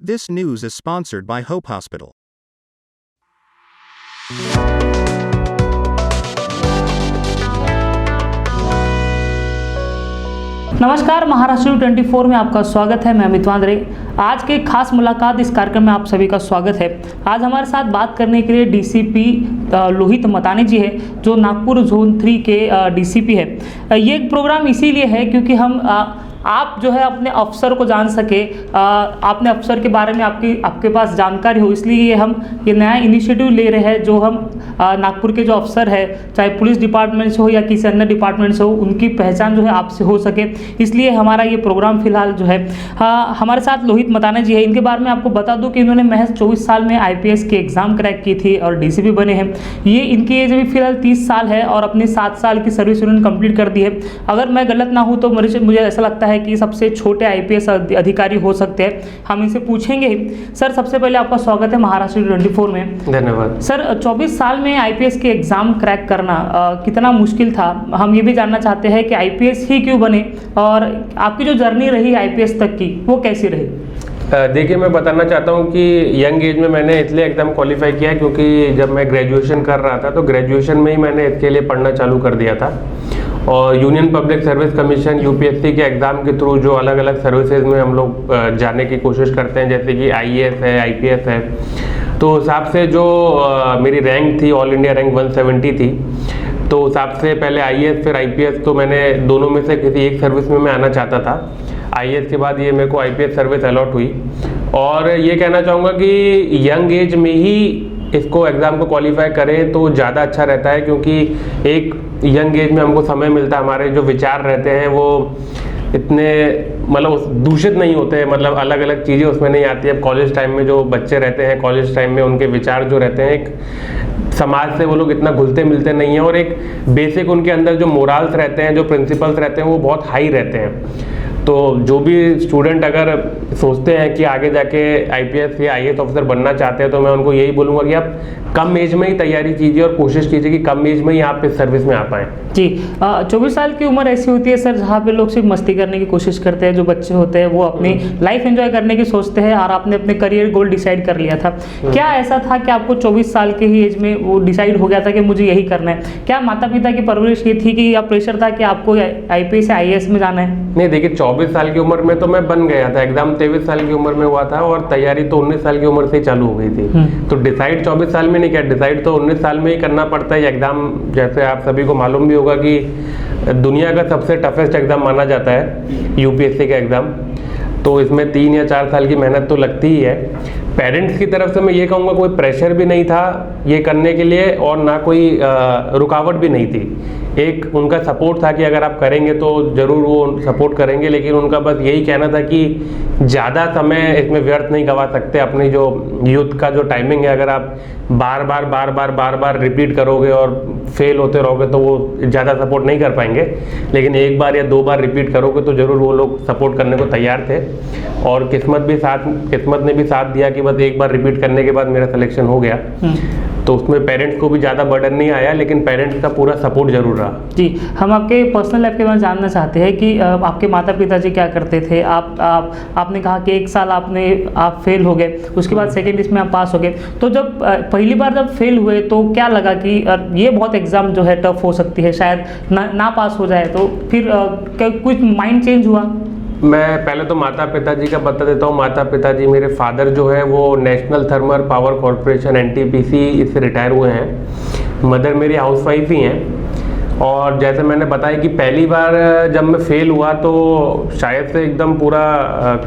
This news is sponsored by Hope Hospital. नमस्कार, महाराष्ट्र 24 में आपका स्वागत है। मैं अमित वांद्रे। आज के खास मुलाकात इस कार्यक्रम में आप सभी का स्वागत है। आज हमारे साथ बात करने के लिए डीसीपी लोहित मताने जी है, जो नागपुर जोन 3 के डीसीपी है। ये प्रोग्राम इसीलिए है क्योंकि हम आप जो है अपने अफसर को जान सके, अपने अफसर के बारे में आपके पास जानकारी हो, इसलिए हम ये नया इनिशिएटिव ले रहे हैं। जो हम नागपुर के जो अफसर है, चाहे पुलिस डिपार्टमेंट से हो या किसी अन्य डिपार्टमेंट से हो, उनकी पहचान जो है आपसे हो सके, इसलिए हमारा ये प्रोग्राम फिलहाल जो है। हमारे साथ लोहित मताने जी है। इनके बारे में आपको बता दूं कि इन्होंने महज 24 साल में IPS की एग्ज़ाम क्रैक की थी और डीसीपी बने हैं। ये इनकी एज भी फिलहाल 30 साल है और अपनी 7 साल की सर्विस उन्होंने कंप्लीट कर दी है। अगर मैं गलत ना हूँ तो मुझे ऐसा लगता है कि सबसे छोटे IPS अधिकारी हो सकते हैं। हम इनसे पूछेंगे ही। सर, सबसे पहले आपका स्वागत है महाराष्ट्र 24 में। धन्यवाद सर। 24 साल में IPS के एग्ज़ाम क्रैक करना कितना मुश्किल था, हम ये भी जानना चाहते हैं कि IPS ही क्यों बने और आपकी जो जर्नी रही IPS तक की वो कैसी रही? देखिए, मैं बताना चाहता हूँ कि यंग एज में मैंने इसलिए एग्ज़ाम क्वालिफाई किया है क्योंकि जब मैं ग्रेजुएशन कर रहा था तो ग्रेजुएशन में ही मैंने इसके लिए पढ़ना चालू कर दिया था। और union public service commission UPSC के एग्ज़ाम के थ्रू जो अलग अलग सर्विसेज में हम लोग जाने की कोशिश करते हैं, जैसे कि IAS है, IPS है, तो हिसाब से जो मेरी रैंक थी, ऑल इंडिया रैंक 170 थी, तो हिसाब से पहले IAS फिर IPS, तो मैंने दोनों में से किसी एक सर्विस में मैं आना चाहता था। IAS के बाद ये मेरे को IPS सर्विस अलॉट हुई। और ये कहना चाहूँगा कि यंग एज में ही इसको एग्ज़ाम को क्वालिफाई करें तो ज़्यादा अच्छा रहता है, क्योंकि एक यंग एज में हमको समय मिलता है, हमारे जो विचार रहते हैं वो इतने मतलब दूषित नहीं होते हैं, मतलब अलग अलग चीज़ें उसमें नहीं आती है। अब कॉलेज टाइम में जो बच्चे रहते हैं, कॉलेज टाइम में उनके विचार जो रहते हैं, एक समाज से वो लोग इतना घुलते मिलते नहीं हैं और एक बेसिक उनके अंदर जो मोरल्स रहते हैं, जो प्रिंसिपल्स रहते हैं, वो बहुत हाई रहते हैं। तो जो भी स्टूडेंट अगर सोचते हैं कि आगे जाके IPS या IAS ऑफिसर बनना चाहते हैं, तो मैं उनको यही बोलूँगा कि आप कम एज में ही तैयारी कीजिए और कोशिश कीजिए कि कम एज में ही आप इस सर्विस में आ पाएँ। जी, 24 साल की उम्र ऐसी होती है सर जहाँ पे लोग सिर्फ मस्ती करने की कोशिश करते हैं। जो बच्चे होते हैं वो अपनी लाइफ एंजॉय करने की सोचते हैं और आपने अपने करियर गोल डिसाइड कर लिया था। क्या ऐसा था कि आपको 24 साल के ही एज में वो डिसाइड हो गया था कि मुझे यही करना है? क्या माता पिता की परवरिश ये थी कि या प्रेशर था कि आपको IPS या IAS में जाना है? नहीं, देखिए, 24 साल की उम्र में तो मैं बन गया था। एग्जाम 23 साल की उम्र में हुआ था और तैयारी तो 19 साल की उम्र से ही चालू हो गई थी। तो डिसाइड 24 साल में नहीं किया, डिसाइड तो 19 साल में ही करना पड़ता है। एग्जाम जैसे आप सभी को मालूम भी होगा कि दुनिया का सबसे टफेस्ट एग्जाम माना जाता है UPSC का एग्जाम। तो इसमें 3 या 4 साल की मेहनत तो लगती ही है। पेरेंट्स की तरफ से मैं ये कहूँगा कोई प्रेशर भी नहीं था ये करने के लिए और ना कोई रुकावट भी नहीं थी। एक उनका सपोर्ट था कि अगर आप करेंगे तो ज़रूर वो सपोर्ट करेंगे, लेकिन उनका बस यही कहना था कि ज़्यादा समय इसमें व्यर्थ नहीं गवा सकते। अपनी जो यूथ का जो टाइमिंग है, अगर आप बार बार रिपीट करोगे और फेल होते रहोगे तो वो ज़्यादा सपोर्ट नहीं कर पाएंगे। लेकिन एक बार या 2 बार रिपीट करोगे तो ज़रूर वो लोग सपोर्ट करने को तैयार थे। और किस्मत ने भी साथ दिया कि बस एक बार रिपीट करने के बाद मेरा सिलेक्शन हो गया। तो उसमें पेरेंट्स को भी ज़्यादा बर्डन नहीं आया, लेकिन पेरेंट्स का पूरा सपोर्ट जरूर रहा। जी, हम आपके पर्सनल लाइफ के बारे में जानना चाहते हैं कि आपके माता पिताजी क्या करते थे। आपने कहा कि 1 साल आप फेल हो गए, उसके बाद सेकेंड लिस्ट में आप पास हो गए। तो जब पहली बार जब फेल हुए तो क्या लगा कि ये बहुत एग्ज़ाम जो है टफ हो सकती है, शायद ना पास हो जाए, तो फिर कुछ माइंड चेंज हुआ? मैं पहले तो माता पिताजी का बता देता हूँ। माता पिताजी, मेरे फादर जो है वो national thermal power corporation NTPC इससे रिटायर हुए हैं। मदर मेरी हाउसवाइफ ही हैं। और जैसे मैंने बताया कि पहली बार जब मैं फेल हुआ तो शायद से एकदम पूरा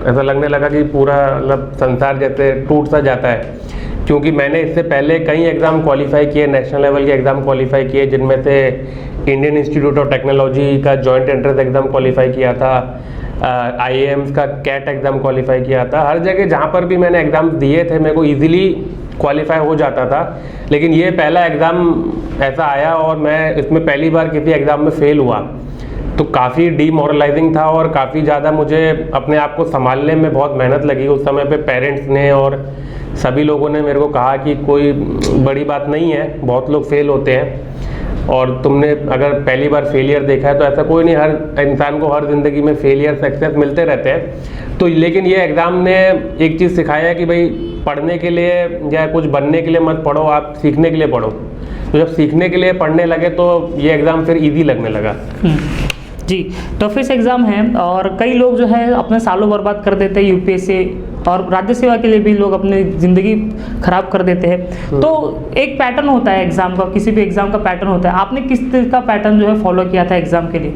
ऐसा लगने लगा कि पूरा मतलब संसार जैसे टूट सा जाता है, क्योंकि मैंने इससे पहले कई एग्ज़ाम क्वालिफाई किए, नेशनल लेवल के एग्ज़ाम क्वालिफाई किए, जिनमें से इंडियन इंस्टीट्यूट ऑफ टेक्नोलॉजी का जॉइंट एंट्रेंस एग्ज़ाम क्वालिफाई किया था, IIMs का CAT एग्ज़ाम क्वालिफाई किया था। हर जगह जहाँ पर भी मैंने एग्ज़ाम दिए थे मेरे को ईजिली क्वालिफाई हो जाता था। लेकिन ये पहला एग्ज़ाम ऐसा आया और मैं इसमें पहली बार किसी एग्ज़ाम में फ़ेल हुआ, तो काफ़ी डीमोरलाइजिंग था और काफ़ी ज़्यादा मुझे अपने आप को संभालने में बहुत मेहनत लगी। उस समय पे पेरेंट्स ने और सभी लोगों ने मेरे को कहा कि कोई बड़ी बात नहीं है, बहुत लोग फेल होते हैं, और तुमने अगर पहली बार फेलियर देखा है तो ऐसा कोई नहीं, हर इंसान को हर ज़िंदगी में फेलियर सक्सेस मिलते रहते हैं। तो लेकिन ये एग्ज़ाम ने एक चीज़ सिखाया है कि भाई पढ़ने के लिए या कुछ बनने के लिए मत पढ़ो, आप सीखने के लिए पढ़ो। तो जब सीखने के लिए पढ़ने लगे तो ये एग्ज़ाम फिर ईजी लगने लगा। जी, टफेस्ट एग्ज़ाम है और कई लोग जो है अपने सालों बर्बाद कर देते हैं यूपीएससी और राज्य सेवा के लिए भी लोग अपनी ज़िंदगी खराब कर देते हैं। तो एक पैटर्न होता है एग्ज़ाम का, किसी भी एग्ज़ाम का पैटर्न होता है। आपने किस तरह का पैटर्न जो है फॉलो किया था एग्ज़ाम के लिए?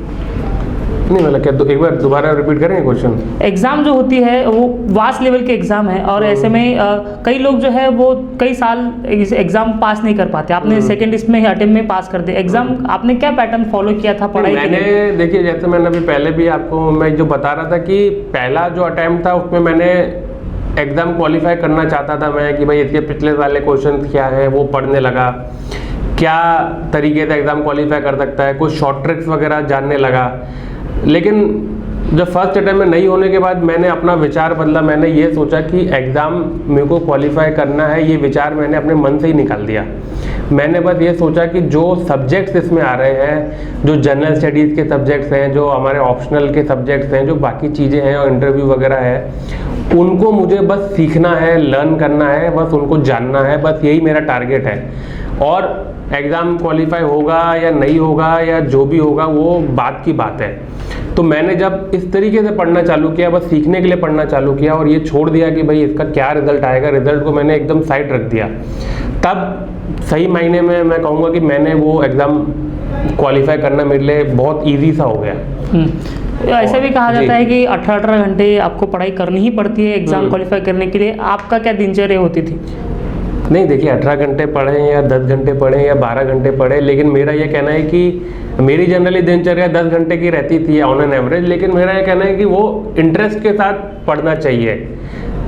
नहीं मतलब क्या, एक बार दोबारा रिपीट करेंगे क्वेश्चन? एग्ज़ाम जो होती है वो वास्ट लेवल के एग्ज़ाम है और ऐसे में कई लोग जो है वो कई साल इस एग्ज़ाम पास नहीं कर पाते। आपने सेकंड इसमें अटेम्प्ट में पास कर दिया एग्ज़ाम। आपने क्या पैटर्न फॉलो किया था पढ़ाई के लिए? मैंने देखिए, जैसे मैंने अभी पहले भी आपको मैं जो बता रहा था कि पहला जो अटेम्प्ट था उसमें मैंने एग्ज़ाम क्वालिफाई करना चाहता था मैं कि भाई इसके पिछले वाले क्वेश्चन क्या है वो पढ़ने लगा, क्या तरीके से एग्ज़ाम क्वालिफाई कर सकता है, कुछ शॉर्ट ट्रिक्स वगैरह जानने लगा। लेकिन जब फर्स्ट अटेम्प्ट में नहीं होने के बाद मैंने अपना विचार बदला। मैंने ये सोचा कि एग्ज़ाम मेरे को क्वालिफाई करना है, ये विचार मैंने अपने मन से ही निकाल दिया। मैंने बस ये सोचा कि जो सब्जेक्ट्स इसमें आ रहे हैं, जो जनरल स्टडीज़ के सब्जेक्ट्स हैं, जो हमारे ऑप्शनल के सब्जेक्ट्स हैं, जो बाकी चीज़ें हैं और इंटरव्यू वगैरह है, उनको मुझे बस सीखना है, लर्न करना है, बस उनको जानना है, बस यही मेरा टारगेट है। और एग्ज़ाम क्वालिफाई होगा या नहीं होगा या जो भी होगा वो बात की बात है। तो मैंने जब इस तरीके से पढ़ना चालू किया, बस सीखने के लिए पढ़ना चालू किया और ये छोड़ दिया कि भाई इसका क्या रिजल्ट आएगा, रिजल्ट को मैंने एकदम साइड रख दिया, तब सही मायने में मैं कहूँगा कि मैंने वो एग्ज़ाम क्वालिफाई करना मेरे लिए बहुत ईजी सा हो गया। ऐसा भी कहा जाता है कि 18 घंटे आपको पढ़ाई करनी ही पड़ती है एग्ज़ाम क्वालिफाई करने के लिए। आपका क्या दिनचर्या होती थी? नहीं देखिए, 18 घंटे पढ़ें या 10 घंटे पढ़ें या 12 घंटे पढ़ें, लेकिन मेरा ये कहना है कि मेरी जनरली दिनचर्या 10 घंटे की रहती थी ऑन एन एवरेज। लेकिन मेरा ये कहना है कि वो इंटरेस्ट के साथ पढ़ना चाहिए।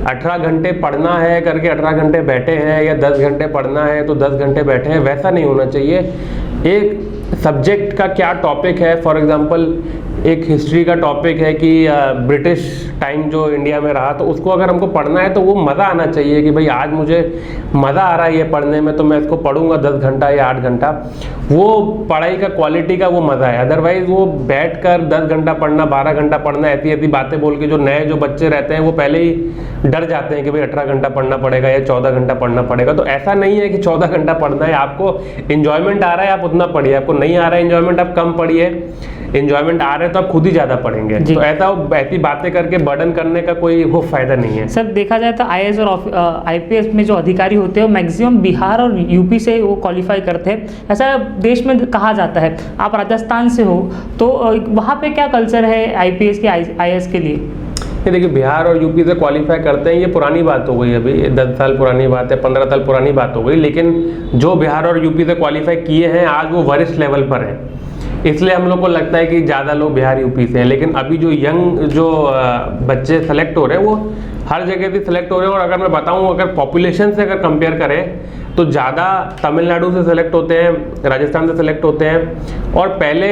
18 घंटे पढ़ना है करके 18 घंटे बैठे हैं या 10 घंटे पढ़ना है तो 10 घंटे बैठे हैं, वैसा नहीं होना चाहिए। एक सब्जेक्ट का क्या टॉपिक है, फॉर एग्जांपल एक हिस्ट्री का टॉपिक है कि ब्रिटिश टाइम जो इंडिया में रहा, तो उसको अगर हमको पढ़ना है तो वो मज़ा आना चाहिए कि भाई आज मुझे मज़ा आ रहा है ये पढ़ने में, तो मैं इसको पढ़ूंगा 10 घंटा या 8 घंटा। वो पढ़ाई का क्वालिटी का वो मज़ा है। अदरवाइज़ वो बैठकर 10 घंटा पढ़ना, 12 घंटा पढ़ना, ऐसी ऐसी बातें बोल के जो नए जो बच्चे रहते हैं वो पहले ही डर जाते हैं कि भाई 18 घंटा पढ़ना पड़ेगा या 14 घंटा पढ़ना पड़ेगा। तो ऐसा नहीं है कि 14 घंटा पढ़ना है। आपको इन्जॉयमेंट आ रहा है आप उतना पढ़िए, आपको नहीं आ रहा है इन्जॉयमेंट आप कम पढ़िए, इन्जॉयमेंट आ रहे हैं तो आप खुद ही ज़्यादा पढ़ेंगे। तो ऐसी बातें करके बर्डन करने का कोई वो फायदा नहीं है। सर देखा जाए तो आईएएस और आईपीएस में जो अधिकारी होते हैं वो मैक्सिमम बिहार और यूपी से वो क्वालिफाई करते हैं, ऐसा देश में कहा जाता है। आप राजस्थान से हो तो वहाँ पे क्या कल्चर है आईपीएस के आईएएस के लिए? ये देखिए, बिहार और यूपी से क्वालिफाई करते हैं, ये पुरानी बात हो गई, अभी 10 साल पुरानी बात है, 15 साल पुरानी बात हो गई। लेकिन जो बिहार और यूपी से क्वालिफाई किए हैं आज वो वरिष्ठ लेवल पर हैं, इसलिए हम लोग को लगता है कि ज़्यादा लोग बिहार यूपी से हैं। लेकिन अभी जो यंग जो बच्चे सेलेक्ट हो रहे हैं वो हर जगह से सेलेक्ट हो रहे हैं। और अगर मैं बताऊं, अगर पॉपुलेशन से अगर कंपेयर करें तो ज़्यादा तमिलनाडु से सेलेक्ट होते हैं, राजस्थान से सेलेक्ट होते हैं। और पहले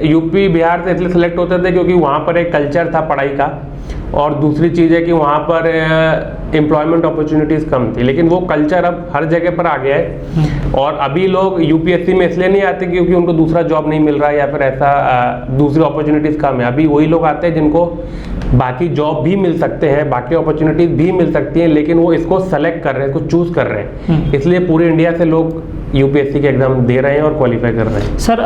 यूपी बिहार से इसलिए सेलेक्ट होते थे क्योंकि वहाँ पर एक कल्चर था पढ़ाई का, और दूसरी चीज़ है कि वहाँ पर एम्प्लॉयमेंट अपॉर्चुनिटीज़ कम थी। लेकिन वो कल्चर अब हर जगह पर आ गया है। और अभी लोग यूपीएससी में इसलिए नहीं आते क्योंकि उनको दूसरा जॉब नहीं मिल रहा है या फिर ऐसा दूसरी अपॉर्चुनिटीज़ कम है। अभी वही लोग आते हैं जिनको बाकी जॉब भी मिल सकते हैं, बाकी अपॉर्चुनिटीज़ भी मिल सकती हैं, लेकिन वो इसको सेलेक्ट कर रहे हैं, इसको चूज़ कर रहे हैं। इसलिए पूरे इंडिया से लोग यूपीएससी के एग्ज़ाम दे रहे हैं और क्वालिफाई कर रहे हैं। सर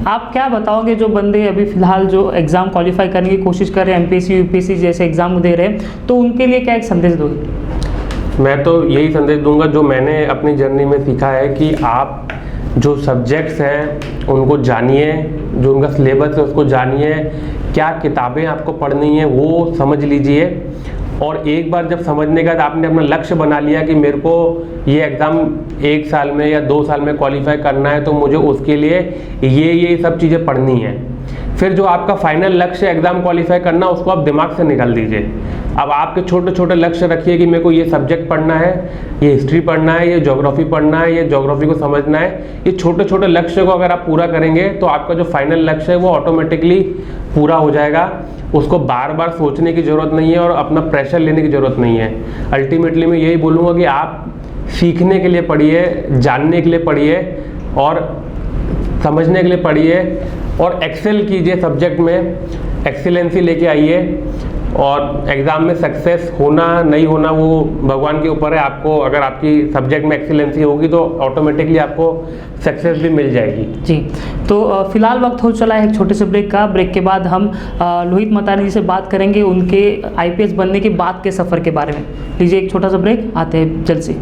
आप क्या बताओगे जो बंदे अभी फिलहाल जो एग्ज़ाम क्वालिफाई करने की कोशिश कर रहे हैं, एमपीएससी यूपीएससी जैसे एग्ज़ाम दे रहे हैं, तो उनके लिए क्या एक संदेश दोगे? मैं तो यही संदेश दूंगा जो मैंने अपनी जर्नी में सीखा है कि आप जो सब्जेक्ट्स हैं उनको जानिए, जो उनका सिलेबस है उसको जानिए, क्या किताबें आपको पढ़नी है वो समझ लीजिए। और एक बार जब समझने के बाद आपने अपना लक्ष्य बना लिया कि मेरे को ये एग्ज़ाम 1 साल में या 2 साल में क्वालिफाई करना है, तो मुझे उसके लिए ये सब चीज़ें पढ़नी है। फिर जो आपका फाइनल लक्ष्य है एग्ज़ाम क्वालिफाई करना, उसको आप दिमाग से निकाल दीजिए। अब आपके छोटे छोटे लक्ष्य रखिए कि मेरे को ये सब्जेक्ट पढ़ना है, ये हिस्ट्री पढ़ना है, ये ज्योग्राफी पढ़ना है, ये ज्योग्राफी को समझना है। ये छोटे छोटे लक्ष्य को अगर आप पूरा करेंगे तो आपका जो फाइनल लक्ष्य है वो ऑटोमेटिकली पूरा हो जाएगा। उसको बार बार सोचने की ज़रूरत नहीं है और अपना प्रेशर लेने की ज़रूरत नहीं है। अल्टीमेटली मैं यही बोलूँगा कि आप सीखने के लिए पढ़िए, जानने के लिए पढ़िए, और समझने के लिए पढ़िए और एक्सेल कीजिए सब्जेक्ट में, एक्सीलेंसी लेके आइए। और एग्ज़ाम में सक्सेस होना नहीं होना वो भगवान के ऊपर है। आपको अगर आपकी सब्जेक्ट में एक्सीलेंसी होगी तो ऑटोमेटिकली आपको सक्सेस भी मिल जाएगी। जी, तो फिलहाल वक्त हो चला है एक छोटे से ब्रेक का। ब्रेक के बाद हम लोहित मतानी जी से बात करेंगे उनके आईपीएस बनने के बाद के सफ़र के बारे में। लीजिए एक छोटा सा ब्रेक, आते हैं जल्द से।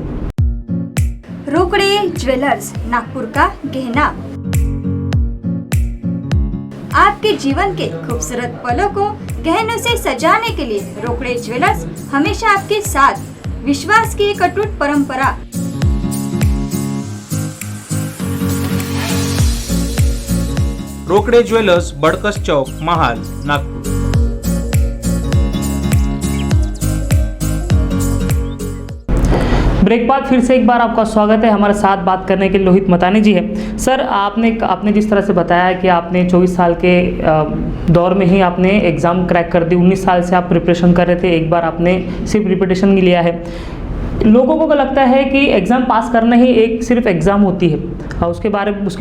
रोकड़े ज्वेलर्स, नागपुर का गहना। आपके जीवन के खूबसूरत पलों को गहनों से सजाने के लिए रोकड़े ज्वेलर्स हमेशा आपके साथ। विश्वास की एक अटूट परंपरा। रोकड़े ज्वेलर्स, बड़कस चौक, महाल, नागपुर। ब्रेक बाद फिर से एक बार आपका स्वागत है। हमारे साथ बात करने के लिए लोहित मतानी जी है। सर, आपने जिस तरह से बताया कि आपने 24 साल के दौर में ही आपने एग्ज़ाम क्रैक कर दी। 19 साल से आप प्रिपरेशन कर रहे थे, एक बार आपने सिर्फ रिपीटेशन लिया है। लोगों को लगता है कि एग्ज़ाम पास करना ही एक सिर्फ एग्ज़ाम होती है और उसके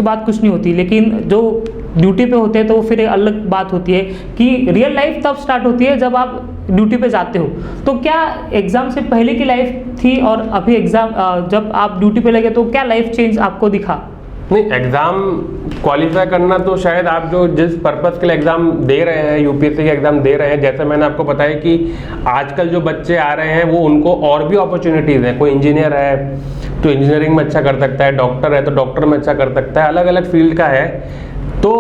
बाद कुछ नहीं होती, लेकिन जो ड्यूटी पे होते हैं तो फिर एक अलग बात होती है कि रियल लाइफ तब स्टार्ट होती है जब आप ड्यूटी पे जाते हो। तो क्या एग्ज़ाम से पहले की लाइफ थी और अभी एग्ज़ाम जब आप ड्यूटी पे लगे तो क्या लाइफ चेंज आपको दिखा? नहीं, एग्ज़ाम क्वालिफाई करना तो शायद आप जो जिस पर्पज़ के लिए एग्ज़ाम दे रहे हैं, यूपीएससी के एग्ज़ाम दे रहे हैं, जैसे मैंने आपको बताया कि आजकल जो बच्चे आ रहे हैं वो उनको और भी अपॉर्चुनिटीज़ हैं। कोई इंजीनियर है तो इंजीनियरिंग में अच्छा कर सकता है, डॉक्टर है तो डॉक्टर में अच्छा कर सकता है, अलग अलग फील्ड का है। तो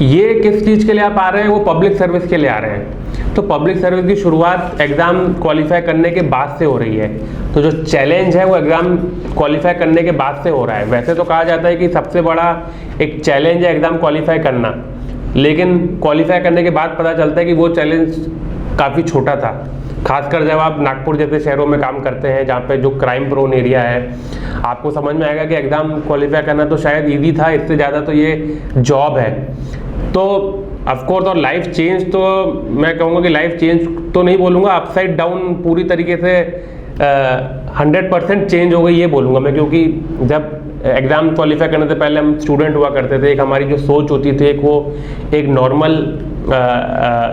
ये किस चीज़ के लिए आप आ रहे हैं? वो पब्लिक सर्विस के लिए आ रहे हैं। तो पब्लिक सर्विस की शुरुआत एग्ज़ाम क्वालिफाई करने के बाद से हो रही है। तो जो चैलेंज है वो एग्ज़ाम क्वालिफाई करने के बाद से हो रहा है। वैसे तो कहा जाता है कि सबसे बड़ा एक चैलेंज है एग्ज़ाम क्वालिफाई करना, लेकिन क्वालिफाई करने के बाद पता चलता है कि वो चैलेंज काफ़ी छोटा था। खासकर जब आप नागपुर जैसे शहरों में काम करते हैं जहाँ पे जो क्राइम प्रोन एरिया है, आपको समझ में आएगा कि एग्ज़ाम क्वालिफाई करना तो शायद ईजी था, इससे ज़्यादा तो ये जॉब है। तो ऑफकोर्स, और लाइफ चेंज तो मैं कहूँगा कि लाइफ चेंज तो नहीं बोलूँगा, अपसाइड डाउन पूरी तरीके से 100% चेंज हो गई ये बोलूँगा मैं। क्योंकि जब एग्ज़ाम क्वालिफाई करने से पहले हम स्टूडेंट हुआ करते थे, एक हमारी जो सोच होती थी एक वो एक नॉर्मल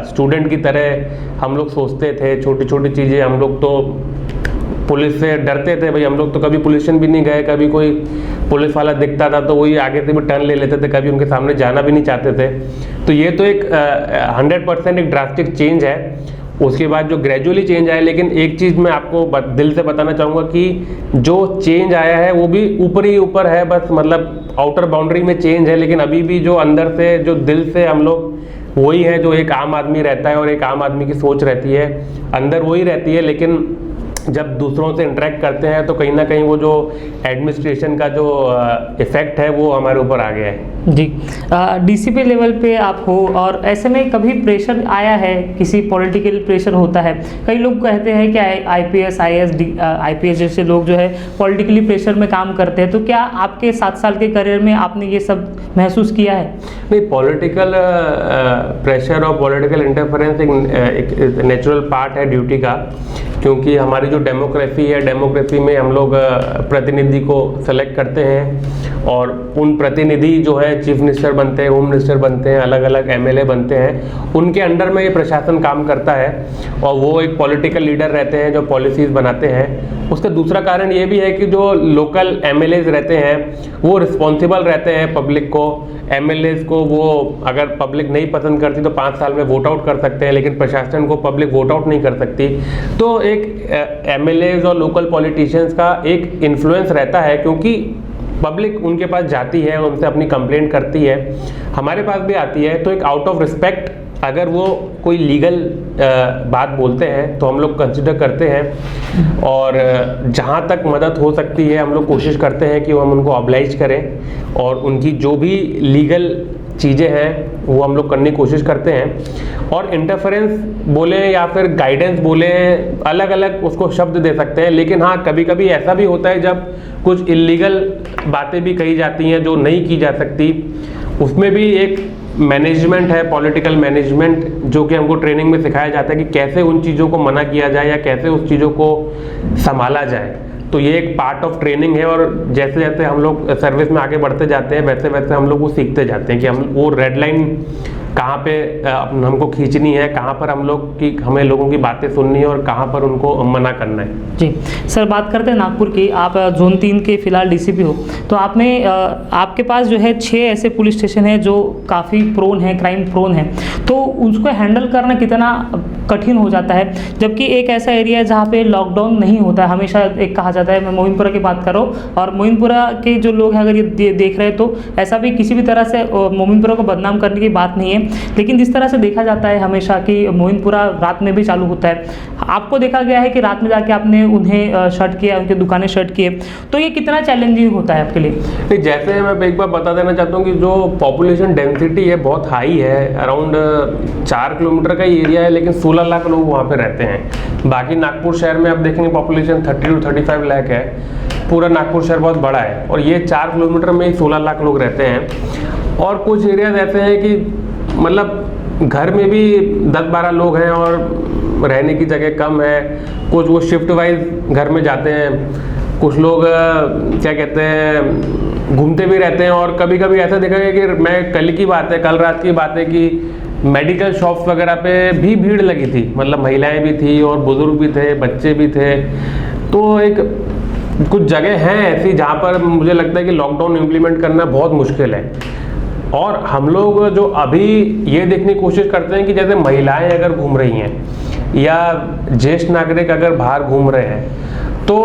स्टूडेंट की तरह हम लोग सोचते थे। छोटी छोटी चीज़ें, हम लोग तो पुलिस से डरते थे भाई, हम लोग तो कभी पुलिस स्टेशन भी नहीं गए, कभी कोई पुलिस वाला दिखता था तो वही आगे से भी टर्न ले लेते थे, कभी उनके सामने जाना भी नहीं चाहते थे। तो ये तो एक 100% एक ड्रास्टिक चेंज है। उसके बाद जो ग्रेजुअली चेंज आया, लेकिन एक चीज़ मैं आपको दिल से बताना चाहूँगा कि जो चेंज आया है वो भी ऊपर ही ऊपर है, बस मतलब आउटर बाउंड्री में चेंज है, लेकिन अभी भी जो अंदर से जो दिल से हम लोग वही है जो एक आम आदमी रहता है और एक आम आदमी की सोच रहती है, अंदर वही रहती है। लेकिन जब दूसरों से इंटरेक्ट करते हैं तो कहीं ना कहीं वो जो एडमिनिस्ट्रेशन का जो इफेक्ट है वो हमारे ऊपर आ गया है। जी, डीसीपी लेवल पे आप हो और ऐसे में कभी प्रेशर आया है? किसी पॉलिटिकल प्रेशर होता है? कई लोग कहते हैं कि आईपीएस, आईपीएस जैसे लोग जो है पॉलिटिकली प्रेशर में काम करते हैं। तो क्या आपके 7 साल के करियर में आपने ये सब महसूस किया है? नहीं, पॉलिटिकल प्रेशर और पॉलिटिकल इंटरफेरेंस एक नेचुरल पार्ट है ड्यूटी का। क्योंकि हमारी जो डेमोक्रेसी है, डेमोक्रेसी में हम लोग प्रतिनिधि को सेलेक्ट करते हैं और उन प्रतिनिधि जो है चीफ मिनिस्टर बनते हैं, होम मिनिस्टर बनते हैं, अलग अलग एमएलए बनते हैं, उनके अंडर में ये प्रशासन काम करता है और वो एक पॉलिटिकल लीडर रहते हैं जो पॉलिसीज़ बनाते हैं। उसका दूसरा कारण ये भी है कि जो लोकल एमएलएज रहते हैं वो रिस्पॉन्सिबल रहते हैं पब्लिक को। एमएलएज को वो अगर पब्लिक नहीं पसंद करती तो 5 साल में वोट आउट कर सकते हैं, लेकिन प्रशासन को पब्लिक वोट आउट नहीं कर सकती। तो एक एमएलएज और लोकल पॉलिटिशियंस का एक इन्फ्लुएंस रहता है, क्योंकि पब्लिक उनके पास जाती है, उनसे अपनी कंप्लेंट करती है, हमारे पास भी आती है। तो एक आउट ऑफ रिस्पेक्ट अगर वो कोई लीगल बात बोलते हैं तो हम लोग कंसिडर करते हैं और जहाँ तक मदद हो सकती है हम लोग कोशिश करते हैं कि हम उनको ऑब्लाइज करें और उनकी जो भी लीगल चीज़ें हैं वो हम लोग करने की कोशिश करते हैं। और इंटरफेरेंस बोले या फिर गाइडेंस बोले, अलग अलग उसको शब्द दे सकते हैं, लेकिन हाँ कभी कभी ऐसा भी होता है जब कुछ इलीगल बातें भी कही जाती हैं जो नहीं की जा सकती। उसमें भी एक मैनेजमेंट है, पॉलिटिकल मैनेजमेंट, जो कि हमको ट्रेनिंग में सिखाया जाता है कि कैसे उन चीज़ों को मना किया जाए या कैसे उस चीज़ों को संभाला जाए। तो ये एक पार्ट ऑफ ट्रेनिंग है, और जैसे जैसे हम लोग सर्विस में आगे बढ़ते जाते हैं वैसे वैसे हम लोग वो सीखते जाते हैं कि हम वो रेड लाइन कहाँ पे हमको खींचनी है, कहाँ पर हम लोग की हमें लोगों की बातें सुननी है और कहाँ पर उनको मना करना है। जी सर, बात करते हैं नागपुर की। आप जोन 3 के फिलहाल डीसीपी हो, तो आपने आपके पास जो है 6 ऐसे पुलिस स्टेशन है जो काफ़ी प्रोन है, क्राइम प्रोन है, तो उसको हैंडल करना कितना कठिन हो जाता है, जबकि एक ऐसा एरिया है जहाँ पे लॉकडाउन नहीं होता है। हमेशा एक कहा जाता है, मैं मोमिनपुरा की बात कर रहा हूँ, और मोमिनपुरा के जो लोग हैं अगर ये देख रहे हैं तो ऐसा भी किसी भी तरह से मोमिनपुरा को बदनाम करने की बात नहीं है, लेकिन जिस तरह से देखा जाता है हमेशा कि मोमिनपुरा रात में भी चालू होता है। आपको देखा गया है कि रात में जाके आपने उन्हें शट किया, उनकी दुकानें शट किए, तो ये कितना चैलेंजिंग होता है आपके लिए? नहीं, जैसे मैं एक बार बता देना चाहता हूँ कि जो पॉपुलेशन डेंसिटी है बहुत हाई है, अराउंड 4 किलोमीटर का एरिया है, लेकिन 16 लाख लोग वहाँ पे रहते हैं। बाकी नागपुर शहर में आप देखेंगे पॉपुलेशन 30 to 35 लाख है, पूरा नागपुर शहर बहुत बड़ा है, और ये 4 किलोमीटर में ही 16 लाख लोग रहते हैं। और कुछ एरियाज ऐसे हैं कि मतलब घर में भी 10-12 लोग हैं और रहने की जगह कम है, कुछ वो शिफ्ट वाइज घर में जाते हैं, कुछ लोग क्या कहते हैं घूमते भी रहते हैं। और कभी कभी ऐसा देखा गया कि मैं कल रात की बात है कि मेडिकल शॉप्स वगैरह पे भी भीड़ लगी थी, मतलब महिलाएं भी थी और बुजुर्ग भी थे, बच्चे भी थे। तो एक कुछ जगह हैं ऐसी जहाँ पर मुझे लगता है कि लॉकडाउन इम्प्लीमेंट करना बहुत मुश्किल है। और हम लोग जो अभी ये देखने की कोशिश करते हैं कि जैसे महिलाएं अगर घूम रही हैं या ज्येष्ठ नागरिक अगर बाहर घूम रहे हैं, तो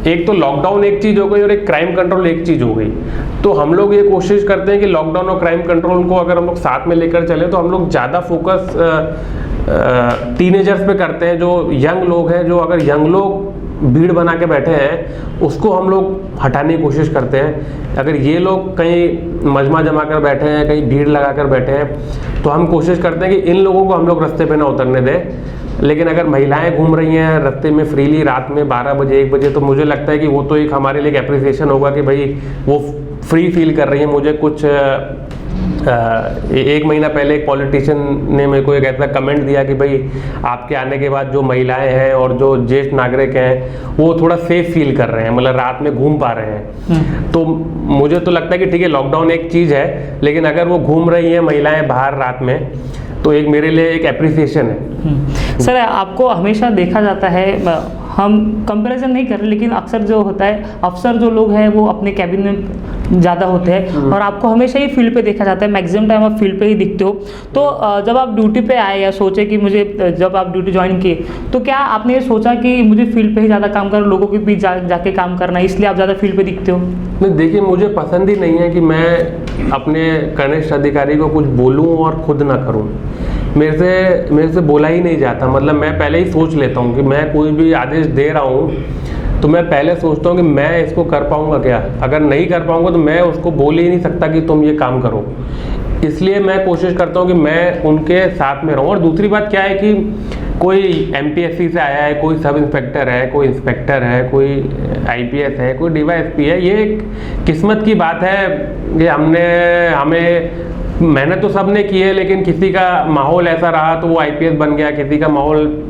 एक तो लॉकडाउन एक चीज़ हो गई और एक क्राइम कंट्रोल एक चीज़ हो गई। तो हम लोग ये कोशिश करते हैं कि लॉकडाउन और क्राइम कंट्रोल को अगर हम लोग साथ में लेकर चलें तो हम लोग ज़्यादा फोकस टीनेजर्स पे करते हैं, जो यंग लोग हैं, जो अगर यंग लोग भीड़ बना के बैठे हैं उसको हम लोग हटाने की कोशिश करते हैं। अगर ये लोग कहीं मजमा जमा कर बैठे हैं, कहीं भीड़ लगा कर बैठे हैं, तो हम कोशिश करते हैं कि इन लोगों को हम लोग रास्ते पे ना उतरने दें। लेकिन अगर महिलाएं घूम रही हैं रास्ते में फ्रीली रात में 12 बजे 1 बजे, तो मुझे लगता है कि वो तो एक हमारे लिए एक एप्रिसिएशन होगा कि भाई वो फ्री फील कर रही है। मुझे कुछ 1 महीना पहले एक पॉलिटिशियन ने मेरे को एक ऐसा कमेंट दिया कि भाई आपके आने के बाद जो महिलाएं हैं और जो ज्येष्ठ नागरिक हैं वो थोड़ा सेफ फील कर रहे हैं, मतलब रात में घूम पा रहे हैं। तो मुझे तो लगता है कि ठीक है, लॉकडाउन एक चीज़ है, लेकिन अगर वो घूम रही हैं महिलाएं बाहर रात में, तो एक मेरे लिए एक एप्रिसिएशन है। सर, आपको हमेशा देखा जाता है, हम कंपैरिजन नहीं कर रहे, लेकिन अक्सर जो होता है अफसर जो लोग हैं वो अपने कैबिन में ज़्यादा होते हैं और आपको हमेशा ही फील्ड पे देखा जाता है, मैक्सिमम टाइम आप फील्ड पे ही दिखते हो। तो जब आप ड्यूटी पे आए या सोचे कि मुझे, जब आप ड्यूटी ज्वाइन किए, तो क्या आपने ये सोचा कि मुझे फील्ड पे ही ज़्यादा काम करना, लोगों के बीच जाके काम करना है, इसलिए आप ज़्यादा फील्ड पे दिखते हो? नहीं, देखिए, मुझे पसंद ही नहीं है कि मैं अपने कनिष्ठ अधिकारी को कुछ बोलूँ और खुद ना करूँ। मेरे से बोला ही नहीं जाता, मतलब मैं पहले ही सोच लेता हूँ कि मैं कोई भी आदेश दे रहा हूँ तो मैं पहले सोचता हूँ कि मैं इसको कर पाऊँगा क्या। अगर नहीं कर पाऊँगा तो मैं उसको बोल ही नहीं सकता कि तुम ये काम करो। इसलिए मैं कोशिश करता हूँ कि मैं उनके साथ में रहूँ। और दूसरी बात क्या है कि कोई एमपीएससी से आया है, कोई सब इंस्पेक्टर है, कोई इंस्पेक्टर है, कोई आईपीएस है, कोई डीवाईएसपी है, ये एक किस्मत की बात है कि हमें मेहनत तो सब ने की है, लेकिन किसी का माहौल ऐसा रहा तो वो आईपीएस बन गया, किसी का माहौल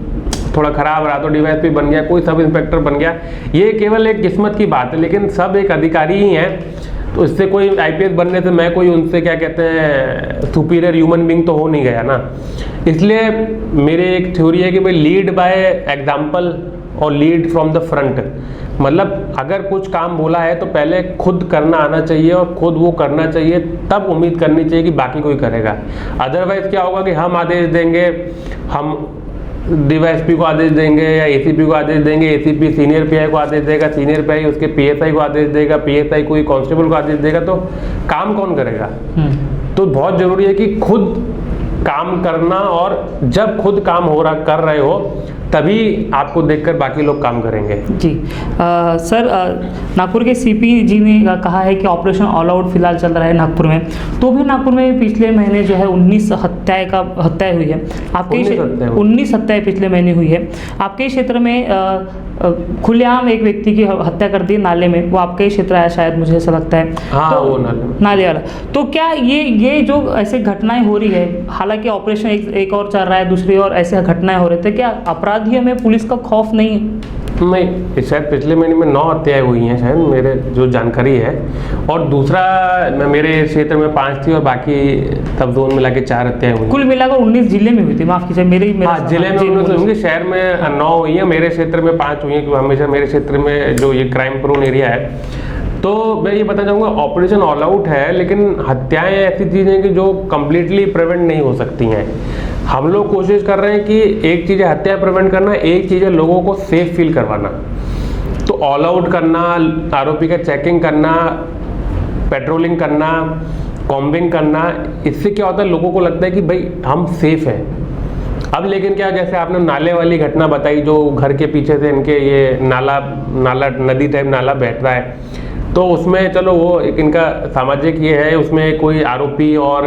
थोड़ा ख़राब रहा तो डीवाईएसपी बन गया, कोई सब इंस्पेक्टर बन गया। ये केवल एक किस्मत की बात है, लेकिन सब एक अधिकारी ही हैं। तो इससे कोई आईपीएस बनने से मैं कोई उनसे क्या कहते हैं सुपीरियर ह्यूमन बीइंग तो हो नहीं गया ना। इसलिए मेरी एक थ्योरी है कि भाई लीड बाय एग्जाम्पल और लीड फ्रॉम द फ्रंट। मतलब अगर कुछ काम बोला है तो पहले खुद करना आना चाहिए और खुद वो करना चाहिए, तब उम्मीद करनी चाहिए कि बाकी कोई करेगा। अदरवाइज क्या होगा कि हम आदेश देंगे, हम डीवाईएसपी को आदेश देंगे या एसीपी को आदेश देंगे, एसीपी सीनियर पीआई को आदेश देगा, सीनियर पीआई उसके पीएसआई को आदेश देगा, पीएसआई कोई कांस्टेबल को आदेश देगा, तो काम कौन करेगा? तो बहुत जरूरी है कि खुद काम करना, और जब खुद काम कर रहे हो तभी आपको देखकर बाकी लोग काम करेंगे। जी सर, नागपुर के सीपी जी ने कहा है कि ऑपरेशन ऑल आउट फिलहाल चल रहा है नागपुर में, तो भी नागपुर में पिछले महीने जो है 19 हत्याएं हुई है। आपके 19 हत्याएं पिछले महीने हुई है। आपके क्षेत्र में खुलेआम एक व्यक्ति की हत्या कर दी नाले में, वो आपका ही क्षेत्र आया शायद, मुझे ऐसा लगता है। हाँ, तो वो नाले वाला। तो क्या ये जो ऐसे घटनाएं हो रही है, हालांकि ऑपरेशन एक और चल रहा है, दूसरी ओर ऐसे घटनाएं हो रहे थे, क्या अपराधियों में पुलिस का खौफ नहीं है? नहीं, शायद पिछले महीने में 9 हत्याएं हुई हैं शायद, मेरे जो जानकारी है। और दूसरा मेरे क्षेत्र में 5 थी और बाकी सब जोन मिला के 4 हत्याएं हुई। कुल मिलाकर 19 जिले में हुई थी, माफ कीजिए मेरे हाँ, जिले में 19 होंगे, शहर में 9 हुई है, मेरे क्षेत्र में 5 हुई है, क्योंकि हमेशा मेरे क्षेत्र में जो ये क्राइम प्रोन एरिया है। तो मैं ये बताना चाहूँगा, ऑपरेशन ऑल आउट है, लेकिन हत्याएं ऐसी चीज़ें हैं कि जो कम्प्लीटली प्रिवेंट नहीं हो सकती हैं। हम लोग कोशिश कर रहे हैं कि एक चीज़ है हत्या प्रिवेंट करना, एक चीज़ है लोगों को सेफ फील करवाना। तो ऑल आउट करना, आरोपी का चेकिंग करना, पेट्रोलिंग करना, कॉम्बिंग करना, इससे क्या होता है, लोगों को लगता है कि भाई हम सेफ हैं। अब लेकिन क्या, जैसे आपने नाले वाली घटना बताई, जो घर के पीछे से इनके ये नाला नदी टाइप नाला बहता है, तो उसमें चलो वो एक इनका सामाजिक ये है, उसमें कोई आरोपी और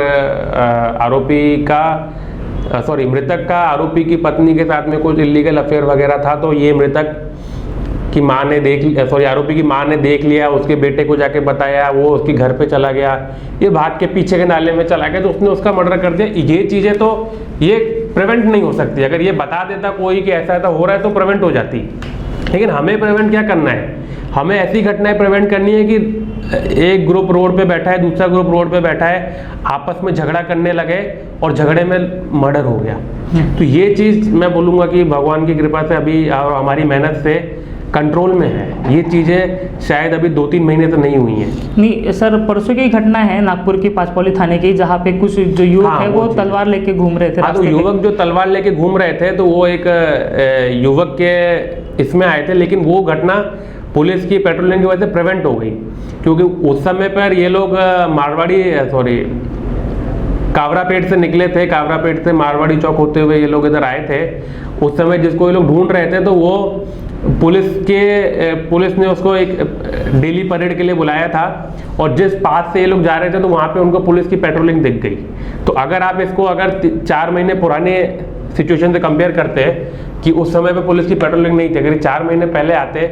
मृतक का आरोपी की पत्नी के साथ में कुछ इलीगल अफेयर वगैरह था। तो ये मृतक की माँ ने आरोपी की माँ ने देख लिया, उसके बेटे को जाके बताया, वो उसके घर पे चला गया, ये भाग के पीछे के नाले में चला गया, तो उसने उसका मर्डर कर दिया। ये चीज़ें तो ये प्रिवेंट नहीं हो सकती। अगर ये बता देता कोई कि ऐसा ऐसा हो रहा है तो प्रिवेंट हो जाती। लेकिन हमें प्रिवेंट क्या करना है, हमें ऐसी घटनाएं प्रिवेंट करनी है कि एक ग्रुप रोड पे बैठा है, दूसरा ग्रुप रोड पे बैठा है, आपस में झगड़ा करने लगे और झगड़े में मर्डर हो गया। तो ये चीज़ मैं बोलूँगा कि भगवान की कृपा से अभी और हमारी मेहनत से कंट्रोल में है। ये चीज़ें शायद अभी 2-3 महीने से नहीं हुई हैं। नहीं सर, परसों की घटना है नागपुर की पाचपौली थाने की, जहाँ पे कुछ जो युवक है वो तलवार लेके घूम रहे थे। हाँ, तो युवक जो तलवार लेके घूम रहे थे, तो वो एक युवक के इसमें आए थे, लेकिन वो घटना पुलिस की पेट्रोलिंग की वजह से प्रिवेंट हो गई, क्योंकि उस समय पर ये लोग कावरापेट से निकले थे। कावरापेट से मारवाड़ी चौक होते हुए ये लोग इधर आए थे। उस समय जिसको ये लोग ढूंढ रहे थे, तो वो पुलिस ने उसको एक डेली परेड के लिए बुलाया था, और जिस पास से ये लोग जा रहे थे तो वहाँ पे उनको पुलिस की पेट्रोलिंग दिख गई। तो अगर आप इसको 4 महीने पुराने सिचुएशन से कंपेयर करते हैं कि उस समय पे पुलिस की पेट्रोलिंग नहीं थी, अगर 4 महीने पहले आते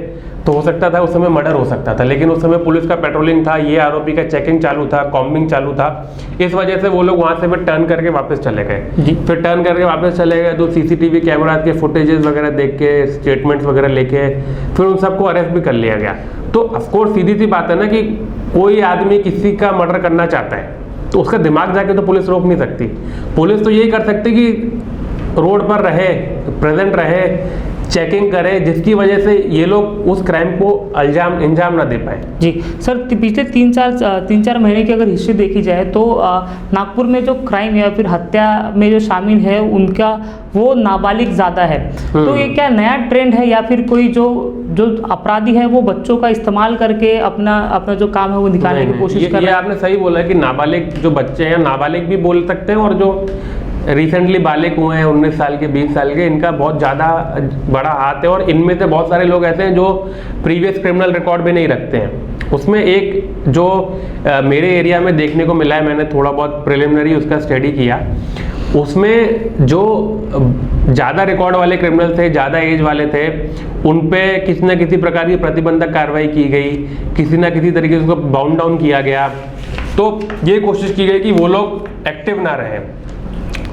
तो हो सकता था उस समय मर्डर हो सकता था, लेकिन उस समय पुलिस का पेट्रोलिंग था, ये आरोपी का चेकिंग चालू था, कॉम्बिंग चालू था। इस वजह से वो लोग वहाँ से फिर टर्न करके वापस चले गए। फिर टर्न करके वापस चले गए तो सीसीटीवी कैमरा के फुटेजेस वगैरह देख के, स्टेटमेंट्स वगैरह लेके फिर उन सबको अरेस्ट भी कर लिया गया। तो ऑफकोर्स सीधी सी बात है ना कि कोई आदमी किसी का मर्डर करना चाहता है तो उसका दिमाग जाके तो पुलिस रोक नहीं सकती। पुलिस तो यही कर सकती कि रोड पर रहे, प्रेजेंट रहे, चेकिंग करें, जिसकी वजह से ये लोग उस क्राइम को अंजाम ना दे पाए। जी सर, पिछले 3-4 महीने की अगर हिस्ट्री देखी जाए तो नागपुर में जो क्राइम या फिर हत्या में जो शामिल है उनका वो नाबालिग ज़्यादा है। तो ये क्या नया ट्रेंड है, या फिर कोई जो अपराधी है वो बच्चों का इस्तेमाल करके अपना जो काम है वो निकालने की कोशिश कर रहे हैं? ये आपने सही बोला कि नाबालिग जो बच्चे हैं, नाबालिग भी बोल सकते हैं, और जो रिसेंटली बालिग हुए हैं 19 साल के 20 साल के, इनका बहुत ज़्यादा बड़ा हाथ है। और इनमें से बहुत सारे लोग ऐसे हैं जो प्रीवियस क्रिमिनल रिकॉर्ड भी नहीं रखते हैं। उसमें एक जो मेरे एरिया में देखने को मिला है, मैंने थोड़ा बहुत प्रिलिमिनरी उसका स्टडी किया, उसमें जो ज़्यादा रिकॉर्ड वाले क्रिमिनल थे, ज़्यादा एज वाले थे, उन पे किसी न किसी प्रकार की प्रतिबंधक कार्रवाई की गई, किसी न किसी तरीके से उसको बाउंड डाउन किया गया। तो ये कोशिश की गई कि वो लोग एक्टिव ना रहें।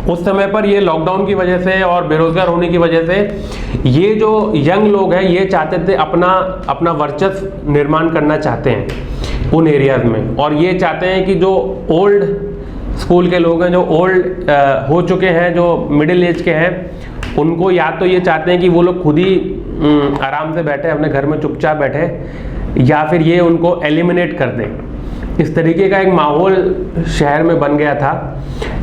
उस समय पर ये लॉकडाउन की वजह से और बेरोजगार होने की वजह से ये जो यंग लोग हैं ये चाहते थे अपना वर्चस्व निर्माण करना चाहते हैं उन एरियाज में, और ये चाहते हैं कि जो ओल्ड स्कूल के लोग हैं, जो ओल्ड हो चुके हैं, जो मिडिल एज के हैं, उनको या तो ये चाहते हैं कि वो लोग खुद ही आराम से बैठे अपने घर में चुपचाप बैठे, या फिर ये उनको एलिमिनेट कर दें। इस तरीके का एक माहौल शहर में बन गया था।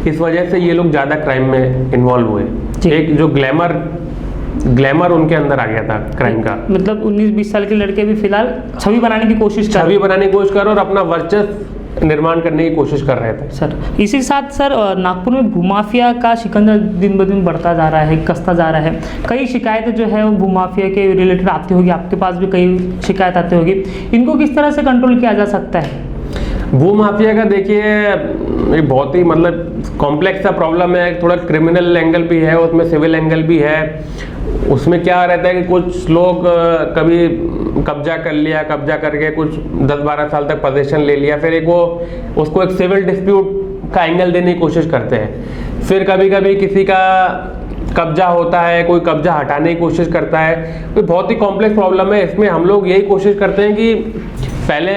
इस वजह से ये लोग ज़्यादा क्राइम में इन्वॉल्व हुए। एक जो ग्लैमर उनके अंदर आ गया था क्राइम का। मतलब 19-20 साल के लड़के भी फिलहाल छवि बनाने की कोशिश कर और अपना वर्चस्व निर्माण करने की कोशिश कर रहे थे। सर इसी साथ सर नागपुर में भूमाफिया का शिकंजा दिन ब दिन बढ़ता जा रहा है, कसता जा रहा है। कई शिकायतें जो है वो भूमाफिया के रिलेटेड आती होगी, आपके पास भी कई शिकायत आती होगी। इनको किस तरह से कंट्रोल किया जा सकता है? भूमाफिया का देखिए ये बहुत ही मतलब कॉम्प्लेक्स सा प्रॉब्लम है। थोड़ा क्रिमिनल एंगल भी है, उसमें सिविल एंगल भी है। उसमें क्या रहता है कि कुछ लोग कभी कब्जा कर लिया, कब्जा करके कुछ 10-12 साल तक पोजीशन ले लिया, फिर उसको एक सिविल डिस्प्यूट का एंगल देने की कोशिश करते हैं। फिर कभी कभी किसी का कब्जा होता है, कोई कब्जा हटाने की कोशिश करता है। कोई बहुत ही कॉम्प्लेक्स प्रॉब्लम है। इसमें हम लोग यही कोशिश करते हैं कि पहले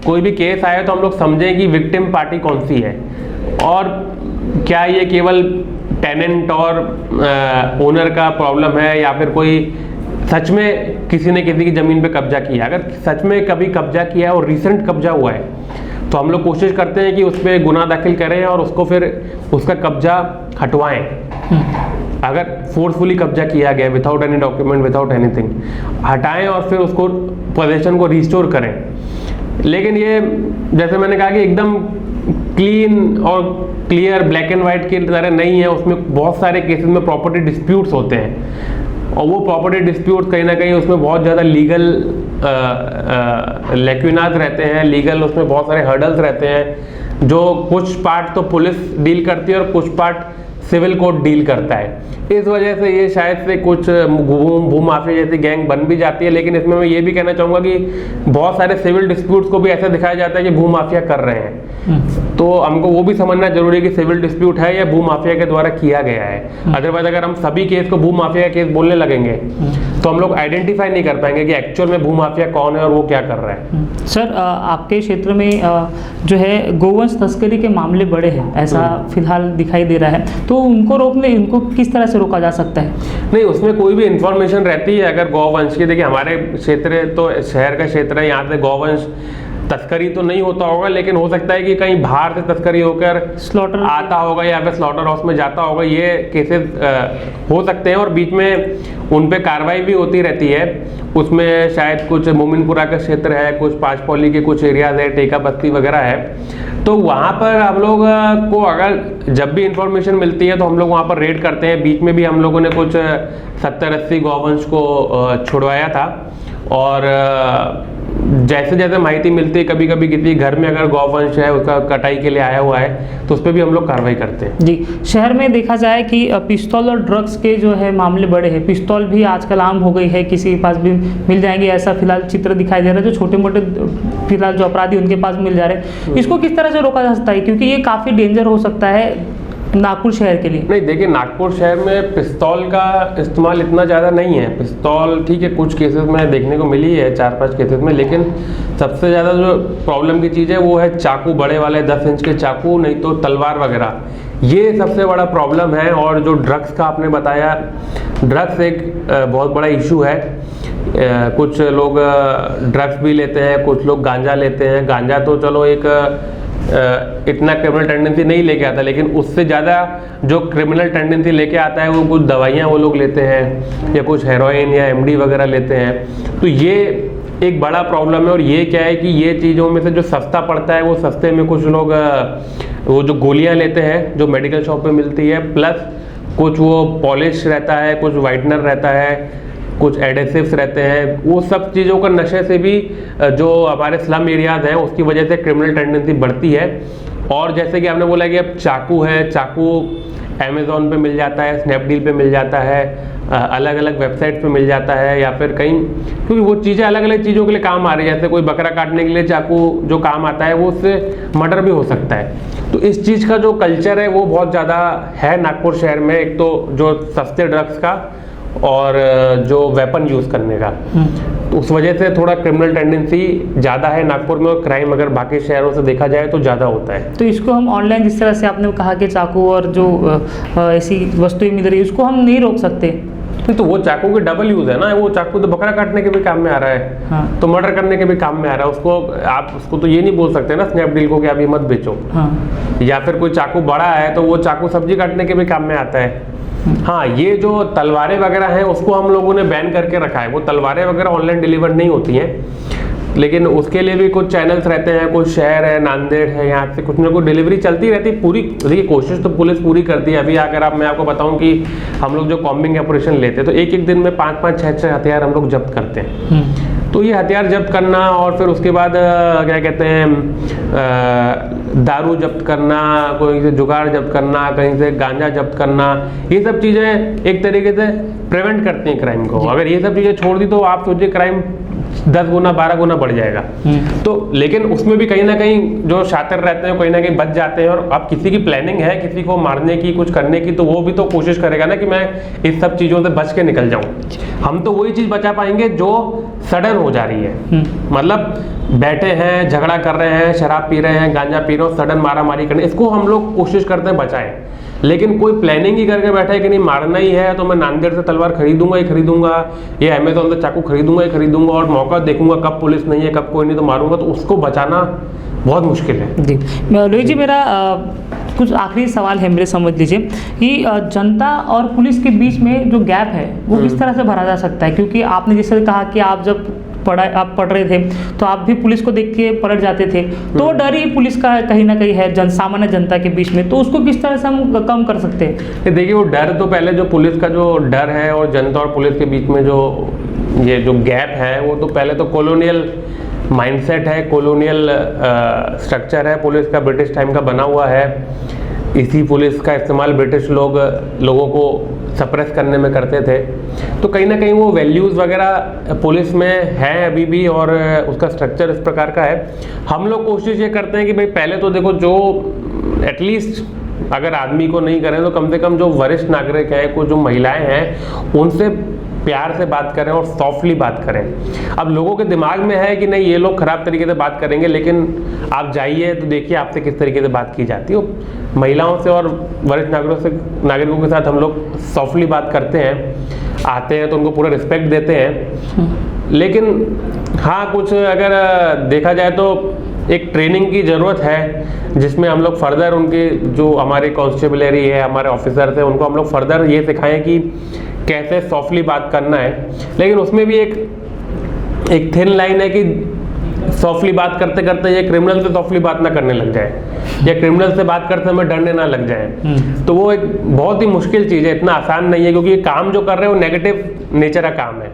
कोई भी केस आए तो हम लोग समझें कि विक्टिम पार्टी कौन सी है और क्या ये केवल टेनेंट और ओनर का प्रॉब्लम है या फिर कोई सच में किसी ने किसी की ज़मीन पे कब्जा किया। अगर सच में कभी कब्जा किया और रिसेंट कब्जा हुआ है तो हम लोग कोशिश करते हैं कि उस पर गुनाह दाखिल करें और उसको फिर उसका कब्जा हटवाएं। अगर फोर्सफुली कब्जा किया गया without any document, without anything, हटाएं और फिर उसको पोजीशन को रिस्टोर करें। लेकिन ये जैसे मैंने कहा कि एकदम क्लीन और क्लियर ब्लैक एंड वाइट की तरह नहीं है। उसमें बहुत सारे केसेस में प्रॉपर्टी डिस्प्यूट्स होते हैं और वो प्रॉपर्टी डिस्प्यूट्स कहीं ना कहीं उसमें बहुत ज़्यादा लीगल लैक्यूनाज रहते हैं, लीगल उसमें बहुत सारे हर्डल्स रहते हैं जो कुछ पार्ट तो पुलिस डील करती है और कुछ पार्ट सिविल कोर्ट डील करता है। इस वजह से ये शायद से कुछ भूमाफिया जैसी गैंग बन भी जाती है। लेकिन इसमें मैं ये भी कहना चाहूँगा कि बहुत सारे सिविल डिस्प्यूट्स को भी ऐसा दिखाया जाता है कि भूमाफिया कर रहे हैं। तो हमको वो भी समझना जरूरी है कि सिविल डिस्प्यूट है या भूमाफिया के द्वारा किया गया है। अदरवाइज अगर हम सभी केस को भूमाफिया का केस बोलने लगेंगे तो हम लोग आइडेंटिफाई नहीं कर पाएंगे कि एक्चुअल में भूमाफिया कौन है और वो क्या कर रहा है। सर, आपके क्षेत्र में जो है गोवंश तस्करी के मामले बड़े हैं, ऐसा फिलहाल दिखाई दे रहा है, तो उनको रोकने, उनको किस तरह से रोका जा सकता है? नहीं, उसमें कोई भी इंफॉर्मेशन रहती है अगर गौवंश की। देखिए हमारे क्षेत्र तो शहर का क्षेत्र है, यहाँ से गौवंश तस्करी तो नहीं होता होगा, लेकिन हो सकता है कि कहीं बाहर से तस्करी होकर स्लॉटर आता होगा या फिर स्लॉटर हाउस में जाता होगा। ये केसेस हो सकते हैं और बीच में उन पे कार्रवाई भी होती रहती है। उसमें शायद कुछ मोमिनपुरा का क्षेत्र है, कुछ पांचपौली के कुछ एरियाज है, टेका बस्ती वगैरह है, तो वहाँ पर हम लोग को अगर जब भी इंफॉर्मेशन मिलती है तो हम लोग वहाँ पर रेड करते हैं। बीच में भी हम लोगों ने कुछ 70-80 गौवंश को छुड़वाया था और जैसे जैसे माहिती मिलती है, कभी कभी किसी घर में अगर गौवंश है उसका कटाई के लिए आया हुआ है तो उस पर भी हम लोग कार्रवाई करते हैं। जी, शहर में देखा जाए कि पिस्तौल और ड्रग्स के जो है मामले बड़े हैं। पिस्तौल भी आजकल आम हो गई है, किसी के पास भी मिल जाएंगे, ऐसा फिलहाल चित्र दिखाई दे रहा है। जो छोटे मोटे फिलहाल जो अपराधी उनके पास मिल जा रहे हैं, इसको किस तरह से रोका जा सकता है, क्योंकि ये काफ़ी डेंजर हो सकता है नागपुर शहर के लिए? नहीं, देखिए नागपुर शहर में पिस्तौल का इस्तेमाल इतना ज़्यादा नहीं है। पिस्तौल ठीक है, कुछ केसेस में देखने को मिली है, 4-5 केसेस में, लेकिन सबसे ज़्यादा जो प्रॉब्लम की चीज़ है वो है चाकू, बड़े वाले 10 इंच के चाकू, नहीं तो तलवार वगैरह। ये सबसे बड़ा प्रॉब्लम है। और जो ड्रग्स का आपने बताया, ड्रग्स एक बहुत बड़ा इशू है। कुछ लोग ड्रग्स भी लेते हैं, कुछ लोग गांजा लेते हैं। गांजा तो चलो एक इतना क्रिमिनल टेंडेंसी नहीं लेके आता, लेकिन उससे ज़्यादा जो क्रिमिनल टेंडेंसी लेके आता है वो कुछ दवाइयाँ वो लोग लेते हैं या कुछ हेरोइन या एमडी वगैरह लेते हैं। तो ये एक बड़ा प्रॉब्लम है। और ये क्या है कि ये चीज़ों में से जो सस्ता पड़ता है वो सस्ते में कुछ लोग वो जो गोलियाँ लेते हैं जो मेडिकल शॉप पे मिलती है, प्लस कुछ वो पॉलिश रहता है, कुछ वाइटनर रहता है, कुछ एडेसिव्स रहते हैं। वो सब चीज़ों का नशे से भी जो हमारे स्लम एरियाज हैं उसकी वजह से क्रिमिनल टेंडेंसी बढ़ती है। और जैसे कि आपने बोला कि अब चाकू है, चाकू अमेज़ॉन पे मिल जाता है, स्नैपडील पे मिल जाता है, अलग अलग वेबसाइट पे मिल जाता है या फिर कहीं, क्योंकि वो चीज़ें अलग अलग चीज़ों के लिए काम आ रही है। जैसे कोई बकरा काटने के लिए चाकू जो काम आता है वो उससे मर्डर भी हो सकता है। तो इस चीज़ का जो कल्चर है वो बहुत ज़्यादा है नागपुर शहर में। एक तो जो सस्ते ड्रग्स का और जो वेपन यूज़ करने का, तो उस वजह से थोड़ा क्रिमिनल टेंडेंसी ज़्यादा है नागपुर में। और क्राइम अगर बाकी शहरों से देखा जाए तो ज़्यादा होता है। तो इसको हम ऑनलाइन, जिस तरह से आपने कहा कि चाकू और जो ऐसी वस्तुएं मिल रही है, उसको हम नहीं रोक सकते? तो वो चाकू के डबल यूज़ है ना। वो चाकू तो बकरा काटने के भी काम में आ रहा है, हाँ। तो मर्डर करने के भी काम में आ रहा है। उसको आप उसको तो ये नहीं बोल सकते ना स्नैपडील को कि आप ये मत बेचो, हाँ। या फिर कोई चाकू बड़ा है तो वो चाकू सब्जी काटने के भी काम में आता है। हाँ, ये जो तलवारें वगैरह हैं उसको हम लोगों ने बैन करके रखा है। वो तलवारें वगैरह ऑनलाइन डिलीवर नहीं होती हैं, लेकिन उसके लिए भी कुछ चैनल्स रहते हैं। कुछ शहर है, नांदेड़ है, यहाँ से कुछ ना कुछ डिलीवरी चलती रहती है। पूरी देखिए कोशिश तो पुलिस पूरी करती है। अभी अगर मैं आपको बताऊं कि हम लोग जो कॉम्बिंग ऑपरेशन लेते हैं तो एक दिन में 5-5, 6-6 हथियार हम लोग जब्त करते हैं। तो ये हथियार जब्त करना और फिर उसके बाद क्या कहते हैं, दारू जब्त करना, कोई से जुगाड़ जब्त करना, कहीं से गांजा जब्त करना, ये सब चीज़ें एक तरीके से प्रिवेंट करती हैं क्राइम को। अगर ये सब चीज़ें छोड़ दी तो आप सोचिए क्राइम 10 गुना 12 गुना बढ़ जाएगा। तो लेकिन उसमें भी कहीं ना कहीं जो शातिर रहते हैं कहीं ना कहीं बच जाते हैं, और अब किसी की प्लानिंग है किसी को मारने की, कुछ करने की, तो वो भी तो कोशिश करेगा ना कि मैं इस सब चीज़ों से बच के निकल जाऊं। हम तो वही चीज़ बचा पाएंगे जो सडन हो जा रही है, मतलब बैठे हैं, झगड़ा कर रहे हैं, शराब पी रहे हैं, गांजा पी रहे हो, सडन मारा मारी करने, इसको हम लोग कोशिश करते हैं बचाएं। लेकिन कोई प्लानिंग ही करके बैठा है कि नहीं मारना ही है तो मैं नांदेड़ से तलवार खरीदूंगा ही खरीदूंगा, ये अमेजोन से चाकू खरीदूंगा ही खरीदूंगा, और मौका देखूंगा कब पुलिस नहीं है कब कोई नहीं तो मारूंगा, तो उसको बचाना बहुत मुश्किल है। जी लोहित जी, मेरा कुछ आखिरी सवाल है मेरे, समझ लीजिए कि जनता और पुलिस के बीच में जो गैप है वो किस तरह से भरा जा सकता है? क्योंकि आपने जैसे कहा कि आप जब आप पढ़ रहे थे तो आप भी पुलिस को देख के पलट जाते थे, तो डर ही पुलिस का कहीं ना कहीं है सामान्य जनता के बीच में, तो उसको किस तरह से हम कम कर सकते हैं? देखिए, वो डर तो पहले जो पुलिस का जो डर है और जनता और पुलिस के बीच में जो ये जो गैप है वो तो पहले तो कॉलोनियल माइंडसेट है, कॉलोनियल स्ट्रक्चर है पुलिस का, ब्रिटिश टाइम का बना हुआ है। इसी पुलिस का इस्तेमाल ब्रिटिश लोगों को सप्रेस करने में करते थे, तो कहीं ना कहीं वो वैल्यूज़ वगैरह पुलिस में है अभी भी, और उसका स्ट्रक्चर इस प्रकार का है। हम लोग कोशिश ये करते हैं कि भाई पहले तो देखो, जो एटलीस्ट अगर आदमी को नहीं करें तो कम से कम जो वरिष्ठ नागरिक हैं, कुछ जो महिलाएं हैं, उनसे प्यार से बात करें और सॉफ्टली बात करें। अब लोगों के दिमाग में है कि नहीं ये लोग खराब तरीके से बात करेंगे, लेकिन आप जाइए तो देखिए आपसे किस तरीके से बात की जाती है। महिलाओं से और वरिष्ठ नागरिकों के साथ हम लोग सॉफ्टली बात करते हैं, आते हैं तो उनको पूरा रिस्पेक्ट देते हैं। लेकिन हाँ, कुछ अगर देखा जाए तो एक ट्रेनिंग की ज़रूरत है, जिसमें हम लोग फर्दर उनके जो हमारे कॉन्स्टेबलरी है, हमारे ऑफिसर्स हैं, उनको हम लोग फर्दर ये सिखाएं कि कैसे सॉफ्टली बात करना है। लेकिन उसमें भी एक थिन लाइन है कि सॉफ्टली बात करते करते ये क्रिमिनल से सॉफ्टली बात ना करने लग जाए, या क्रिमिनल से बात करते हमें डरने ना लग जाए। तो वो एक बहुत ही मुश्किल चीज़ है, इतना आसान नहीं है, क्योंकि ये काम जो कर रहे हैं वो नेगेटिव नेचर का काम है,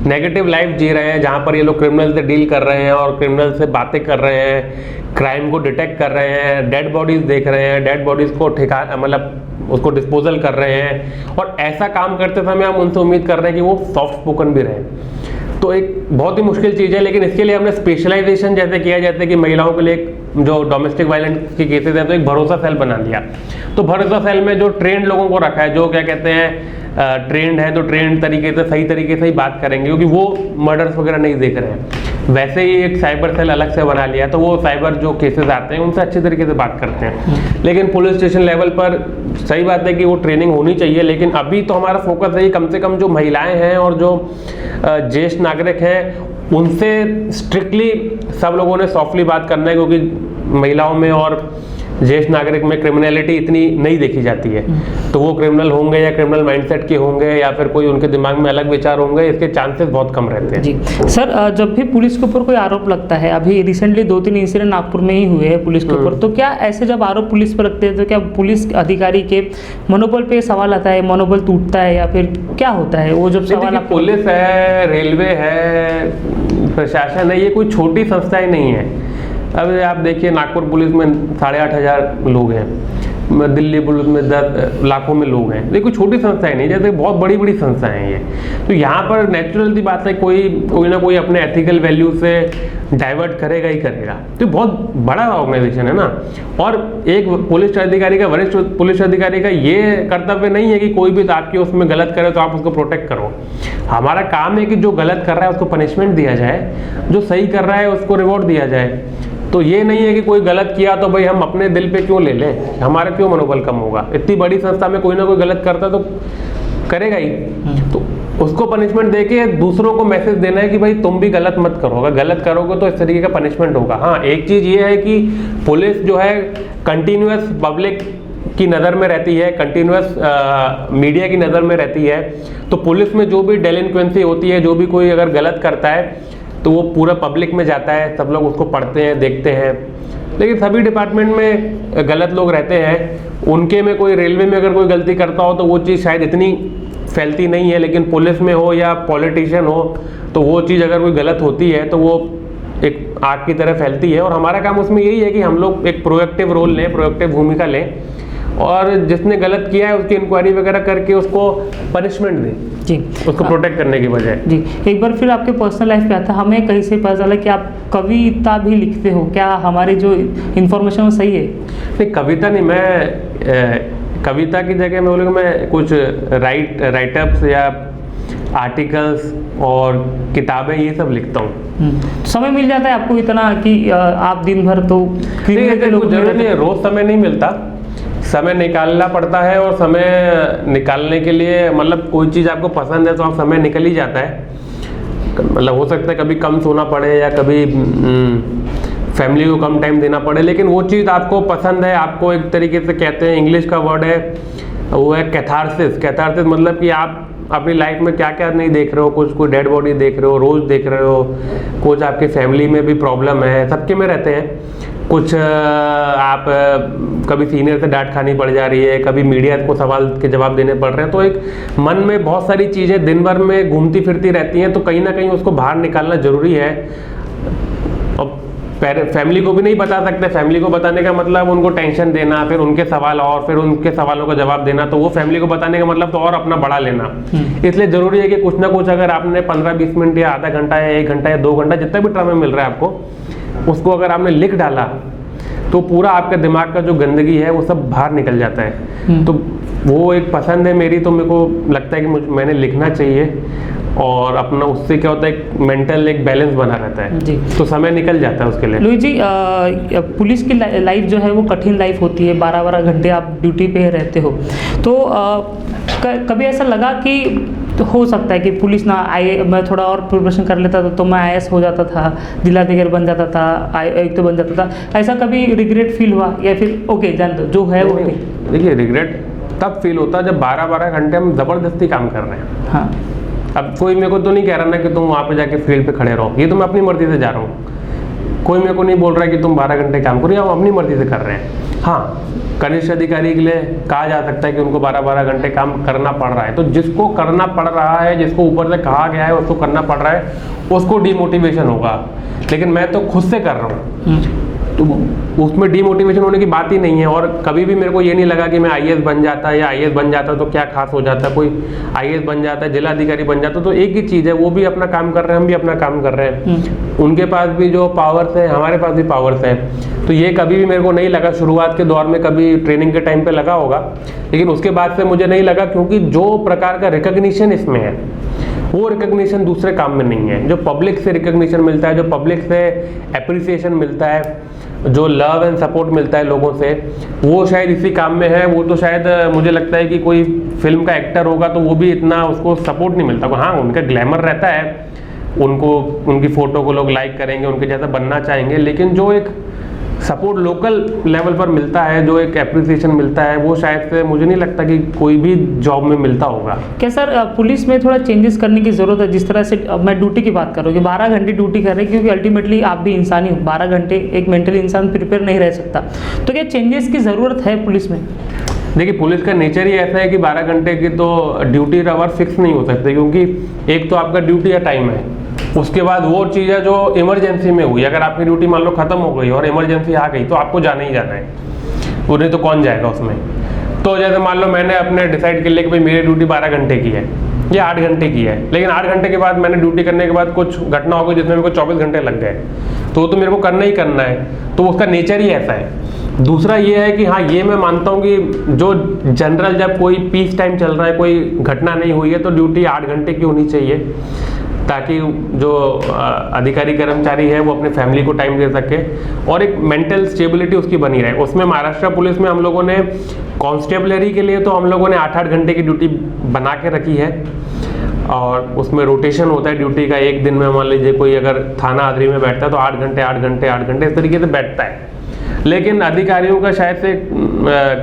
नेगेटिव लाइफ जी रहे हैं, जहाँ पर ये लोग क्रिमिनल से डील कर रहे हैं और क्रिमिनल से बातें कर रहे हैं, क्राइम को डिटेक्ट कर रहे हैं, डेड बॉडीज देख रहे हैं, डेड बॉडीज को मतलब उसको डिस्पोजल कर रहे हैं, और ऐसा काम करते समय हम उनसे उम्मीद कर रहे हैं कि वो सॉफ्ट स्पोकन भी रहें। तो एक बहुत ही मुश्किल चीज़ है, लेकिन इसके लिए हमने स्पेशलाइजेशन जैसे किया जाता है कि महिलाओं के लिए जो डोमेस्टिक वायलेंस के केसेस हैं तो एक भरोसा सेल बना दिया। तो भरोसा सेल में जो ट्रेंड लोगों को रखा है, जो क्या कहते हैं ट्रेंड है, तो ट्रेंड तरीके से सही तरीके से ही बात करेंगे, क्योंकि वो मर्डर्स वगैरह नहीं देख रहे हैं। वैसे ही एक साइबर सेल अलग से बना लिया, तो वो साइबर जो केसेस आते हैं उनसे अच्छे तरीके से बात करते हैं। लेकिन पुलिस स्टेशन लेवल पर सही बात है कि वो ट्रेनिंग होनी चाहिए, लेकिन अभी तो हमारा फोकस है कि कम से कम जो महिलाएं हैं और जो ज्येष्ठ नागरिक हैं उनसे स्ट्रिक्टली सब लोगों ने सॉफ्टली बात करना है, क्योंकि महिलाओं में और ज्येष्ठ नागरिक में क्रिमिनलिटी इतनी नहीं देखी जाती है। तो वो क्रिमिनल होंगे या क्रिमिनल माइंडसेट के होंगे या फिर कोई उनके दिमाग में अलग विचार होंगे, इसके चांसेस बहुत कम रहते हैं। जी सर, जब भी पुलिस के ऊपर कोई आरोप लगता है, अभी रिसेंटली 2-3 इंसिडेंट नागपुर में ही हुए हैं पुलिस के ऊपर, तो क्या ऐसे जब आरोप पुलिस पर लगते हैं तो क्या पुलिस अधिकारी के मनोबल पे सवाल आता है, मनोबल टूटता है, या फिर क्या होता है वो जब सवाल? पुलिस है, रेलवे है, प्रशासन है, ये कोई छोटी संस्था ही नहीं है। अब आप देखिए नागपुर पुलिस में 8,500 लोग हैं, दिल्ली पुलिस में 10 लाखों में लोग हैं। देखो छोटी संस्थाएं नहीं, जैसे बहुत बड़ी बड़ी संस्थाएं हैं ये। तो यहाँ पर नेचुरल सी बात है, कोई ना कोई अपने एथिकल वैल्यू से डाइवर्ट करेगा ही करेगा। तो बहुत बड़ा ऑर्गेनाइजेशन है ना, और एक पुलिस अधिकारी का, वरिष्ठ पुलिस अधिकारी का ये कर्तव्य नहीं है कि कोई भी आपकी उसमें गलत करे तो आप उसको प्रोटेक्ट करो। हमारा काम है कि जो गलत कर रहा है उसको पनिशमेंट दिया जाए, जो सही कर रहा है उसको रिवॉर्ड दिया जाए। तो ये नहीं है कि कोई गलत किया तो भाई हम अपने दिल पे क्यों ले लें, हमारा क्यों मनोबल कम होगा। इतनी बड़ी संस्था में कोई ना कोई गलत करता तो करेगा ही, तो उसको पनिशमेंट देके दूसरों को मैसेज देना है कि भाई तुम भी गलत मत करो, अगर गलत करोगे तो इस तरीके का पनिशमेंट होगा। हाँ, एक चीज़ ये है कि पुलिस जो है कंटिन्यूअस पब्लिक की नज़र में रहती है, कंटिन्यूअस मीडिया की नज़र में रहती है। तो पुलिस में जो भी डेलिंक्वेंसी होती है, जो भी कोई अगर गलत करता है तो वो पूरा पब्लिक में जाता है, सब लोग उसको पढ़ते हैं, देखते हैं। लेकिन सभी डिपार्टमेंट में गलत लोग रहते हैं, उनके में कोई रेलवे में अगर कोई गलती करता हो तो वो चीज़ शायद इतनी फैलती नहीं है, लेकिन पुलिस में हो या पॉलिटिशियन हो तो वो चीज़ अगर कोई गलत होती है तो वो एक आग की तरह फैलती है। और हमारा काम उसमें यही है कि हम लोग एक प्रोएक्टिव रोल लें, प्रोएक्टिव भूमिका लें और जिसने गलत किया है उसकी इंक्वायरी वगैरह करके उसको पनिशमेंट दें, जी उसको प्रोटेक्ट करने की बजाय। जी, एक बार फिर आपके पर्सनल लाइफ पे आता, हमें कहीं से पता चला कि आप कविता भी लिखते हो, क्या हमारी जो इन्फॉर्मेशन वो सही है? नहीं, कविता नहीं, मैं कविता की जगह मैं बोलूँगा मैं कुछ राइटअप्स या आर्टिकल्स और किताबें ये सब लिखता हूँ। समय मिल जाता है आपको इतना कि आप दिन भर तो क्रिमिनल के लोग जरूरी नहीं है, रोज समय नहीं मिलता, समय निकालना पड़ता है। और समय निकालने के लिए मतलब कोई चीज़ आपको पसंद है तो आप समय निकल ही जाता है। मतलब हो सकता है कभी कम सोना पड़े या कभी फैमिली को कम टाइम देना पड़े, लेकिन वो चीज़ आपको पसंद है, आपको एक तरीके से कहते हैं, इंग्लिश का वर्ड है वो है कैथारसिस। कैथारसिस मतलब कि आप अपनी लाइफ में क्या क्या नहीं देख रहे हो, कुछ कोई डेड बॉडी देख रहे हो, रोज़ देख रहे हो, कुछ आपके फैमिली में भी प्रॉब्लम है, सबके में रहते हैं। कुछ आप कभी सीनियर से डांट खानी पड़ जा रही है, कभी मीडिया को सवाल के जवाब देने पड़ रहे हैं, तो एक मन में बहुत सारी चीज़ें दिन भर में घूमती फिरती रहती हैं, तो कहीं ना कहीं उसको बाहर निकालना ज़रूरी है। और फैमिली को भी नहीं बता सकते, फैमिली को बताने का मतलब उनको टेंशन देना, फिर उनके सवाल और फिर उनके सवालों का जवाब देना, तो वो फैमिली को बताने का मतलब तो और अपना बढ़ा लेना। इसलिए ज़रूरी है कि कुछ ना कुछ अगर आपने 15-20 मिनट या आधा घंटा या 1 घंटा या 2 घंटा जितना भी टाइम मिल रहा है आपको, उसको अगर आपने लिख डाला तो पूरा आपके दिमाग का जो गंदगी है वो सब बाहर निकल जाता है। तो वो एक पसंद है मेरी, तो मेरे को लगता है कि मैंने लिखना चाहिए और अपना उससे क्या होता है मेंटल एक बैलेंस बना रहता है जी। तो समय निकल जाता है उसके लिए। लुई जी, पुलिस की लाइफ जो है वो कठिन लाइफ होती है, 12-12 घंटे आप ड्यूटी पे रहते हो, तो कभी ऐसा लगा कि तो हो सकता है कि पुलिस ना मैं थोड़ा और प्रिपरेशन कर लेता तो मैं IAS हो जाता था, जिलाधिकारी बन जाता था, आयुक्त बन जाता था, ऐसा कभी रिग्रेट फील हुआ या फिर ओके जान दो जो है वो? देखिए, रिग्रेट तब फील होता है जब 12-12 घंटे हम ज़बरदस्ती काम कर रहे हैं। हाँ, अब कोई मेरे को तो नहीं कह रहा ना कि तुम वहाँ पे जाके फील्ड पे खड़े रहो, ये तो मैं अपनी मर्जी से जा रहा हूँ। कोई मेरे को नहीं बोल रहा है कि तुम 12 घंटे काम करो, हम अपनी मर्जी से कर रहे हैं। हाँ, कनिष्ठ अधिकारी के लिए कहा जा सकता है कि उनको 12-12 घंटे काम करना पड़ रहा है, तो जिसको करना पड़ रहा है, जिसको ऊपर से कहा गया है उसको करना पड़ रहा है, उसको डिमोटिवेशन होगा। लेकिन मैं तो खुद से कर रहा हूँ, तो उसमें डिमोटिवेशन होने की बात ही नहीं है। और कभी भी मेरे को ये नहीं लगा कि मैं IAS बन जाता या IAS बन जाता तो क्या खास हो जाता, कोई IAS बन जाता है, जिलाधिकारी बन जाता, तो एक ही चीज़ है, वो भी अपना काम कर रहे हैं, हम भी अपना काम कर रहे हैं। उनके पास भी जो पावर्स हैं, हमारे पास भी पावर्स हैं। तो ये कभी भी मेरे को नहीं लगा, शुरुआत के दौर में कभी ट्रेनिंग के टाइम पे लगा होगा, लेकिन उसके बाद से मुझे नहीं लगा, क्योंकि जो प्रकार का रिकग्निशन इसमें है वो रिकग्निशन दूसरे काम में नहीं है। जो पब्लिक से रिकग्निशन मिलता है, जो पब्लिक से एप्रिसिएशन मिलता है, जो लव एंड सपोर्ट मिलता है लोगों से, वो शायद इसी काम में है। वो तो शायद मुझे लगता है कि कोई फिल्म का एक्टर होगा तो वो भी इतना उसको सपोर्ट नहीं मिलता। हाँ, उनका ग्लैमर रहता है, उनको उनकी फ़ोटो को लोग लाइक करेंगे, उनके जैसा बनना चाहेंगे, लेकिन जो एक सपोर्ट लोकल लेवल पर मिलता है, जो एक एप्रिसिएशन मिलता है, वो शायद से मुझे नहीं लगता कि कोई भी जॉब में मिलता होगा। क्या सर पुलिस में थोड़ा चेंजेस करने की ज़रूरत है? जिस तरह से मैं ड्यूटी की बात कर रहा हूँ कि 12 घंटे ड्यूटी कर रहे हैं, क्योंकि अल्टीमेटली आप भी इंसान ही हो, 12 घंटे एक मेंटली इंसान प्रिपेयर नहीं रह सकता, तो क्या चेंजेस की ज़रूरत है पुलिस में? देखिए, पुलिस का नेचर ही ऐसा है कि 12 घंटे की तो ड्यूटी आवर फिक्स नहीं हो सकते, क्योंकि एक तो आपका ड्यूटी का टाइम है, उसके बाद वो चीज़ है जो इमरजेंसी में हुई। अगर आपकी ड्यूटी मान लो खत्म हो गई और इमरजेंसी आ गई तो आपको जाना ही जाना है, वो नहीं तो कौन जाएगा उसमें। तो जैसे मान लो मैंने अपने डिसाइड कर लिया कि भाई मेरी ड्यूटी 12 घंटे की है या 8 घंटे की है, लेकिन 8 घंटे के बाद मैंने ड्यूटी करने के बाद कुछ घटना हो गई जिसमें मेरे को 24 घंटे लग गए, तो वो तो मेरे को करना ही करना है, तो उसका नेचर ही ऐसा है। दूसरा ये है कि हाँ, ये मैं मानता हूँ कि जो जनरल जब कोई पीस टाइम चल रहा है, कोई घटना नहीं हुई है, तो ड्यूटी 8 घंटे की होनी चाहिए, ताकि जो अधिकारी कर्मचारी है वो अपने फैमिली को टाइम दे सके और एक मेंटल स्टेबिलिटी उसकी बनी रहे। उसमें महाराष्ट्र पुलिस में हम लोगों ने कांस्टेबलरी के लिए तो हम लोगों ने 8-8 घंटे की ड्यूटी बना के रखी है, और उसमें रोटेशन होता है ड्यूटी का। एक दिन में मान लीजिए कोई अगर थाना आदरी में बैठता है तो 8 घंटे 8 घंटे 8 घंटे इस तरीके से बैठता है, लेकिन अधिकारियों का शायद से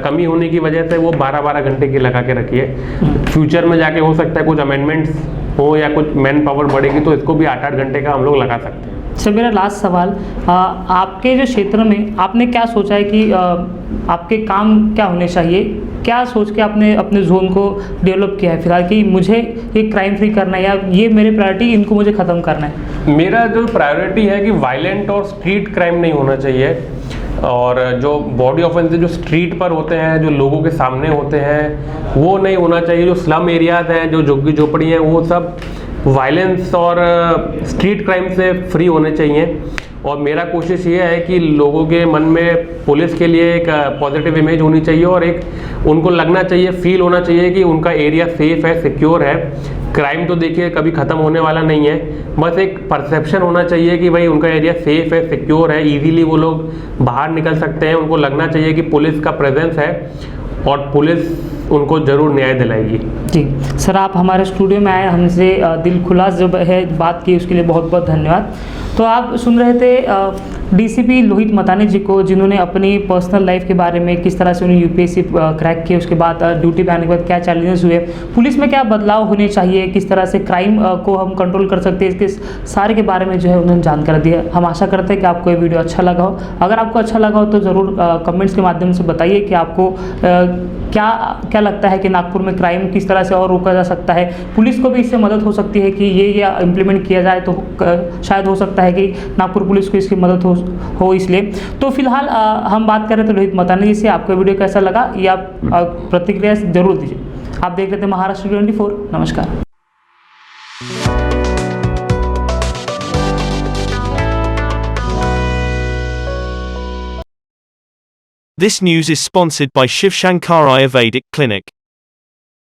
कमी होने की वजह से वो 12-12 घंटे की लगा के रखी है। फ्यूचर में जाके हो सकता है कुछ अमेंडमेंट्स हो या कुछ मैन पावर बढ़ेगी तो इसको भी 8-8 घंटे का हम लोग लगा सकते हैं। सर, मेरा लास्ट सवाल, आपके जो क्षेत्र में आपने क्या सोचा है कि आपके काम क्या होने चाहिए, क्या सोच के आपने अपने जोन को डेवलप किया है फिलहाल कि मुझे ये क्राइम फ्री करना है या ये मेरी प्रायोरिटी, इनको मुझे ख़त्म करना है? मेरा जो प्रायोरिटी है कि वायलेंट और स्ट्रीट क्राइम नहीं होना चाहिए, और जो बॉडी ऑफेंसेस जो स्ट्रीट पर होते हैं, जो लोगों के सामने होते हैं, वो नहीं होना चाहिए। जो स्लम एरियाज हैं, जो झुग्गी झोपड़ी हैं, वो सब वायलेंस और स्ट्रीट क्राइम से फ्री होने चाहिए। और मेरा कोशिश ये है कि लोगों के मन में पुलिस के लिए एक पॉजिटिव इमेज होनी चाहिए और एक उनको लगना चाहिए, फील होना चाहिए कि उनका एरिया सेफ है, सिक्योर है। क्राइम तो देखिए कभी ख़त्म होने वाला नहीं है, बस एक परसेप्शन होना चाहिए कि भाई उनका एरिया सेफ है, सिक्योर है, इजीली वो लोग बाहर निकल सकते हैं। उनको लगना चाहिए कि पुलिस का प्रेजेंस है और पुलिस उनको ज़रूर न्याय दिलाएगी। जी सर, आप हमारे स्टूडियो में आए, हमसे दिल खुलास जो है बात की, उसके लिए बहुत बहुत धन्यवाद। तो आप सुन रहे थे डीसीपी लोहित मतानी जी को, जिन्होंने अपनी पर्सनल लाइफ के बारे में, किस तरह से उन्हें यूपीएससी क्रैक किया, उसके बाद ड्यूटी पे आने के बाद क्या चैलेंजेस हुए, पुलिस में क्या बदलाव होने चाहिए, किस तरह से क्राइम को हम कंट्रोल कर सकते हैं, इसके सारे के बारे में जो है उन्होंने जानकारी दी है। हम आशा करते हैं कि आपको ये वीडियो अच्छा लगा हो। अगर आपको अच्छा लगा हो तो ज़रूर कमेंट्स के माध्यम से बताइए कि आपको क्या लगता है कि नागपुर में क्राइम किस तरह से और रोका जा सकता है। पुलिस को भी इससे मदद हो सकती है कि ये इम्प्लीमेंट किया जाए तो शायद हो सकता है कि नागपुर पुलिस को इसकी मदद हो इसलिए। तो फिलहाल हम बात कर रहे थे लोहित मतानी जी से। आपको वीडियो कैसा लगा ये आप प्रतिक्रिया जरूर दीजिए। आप देख रहे थे महाराष्ट्र 24। नमस्कार। This news is sponsored by Shiv Shankar Ayurvedic Clinic.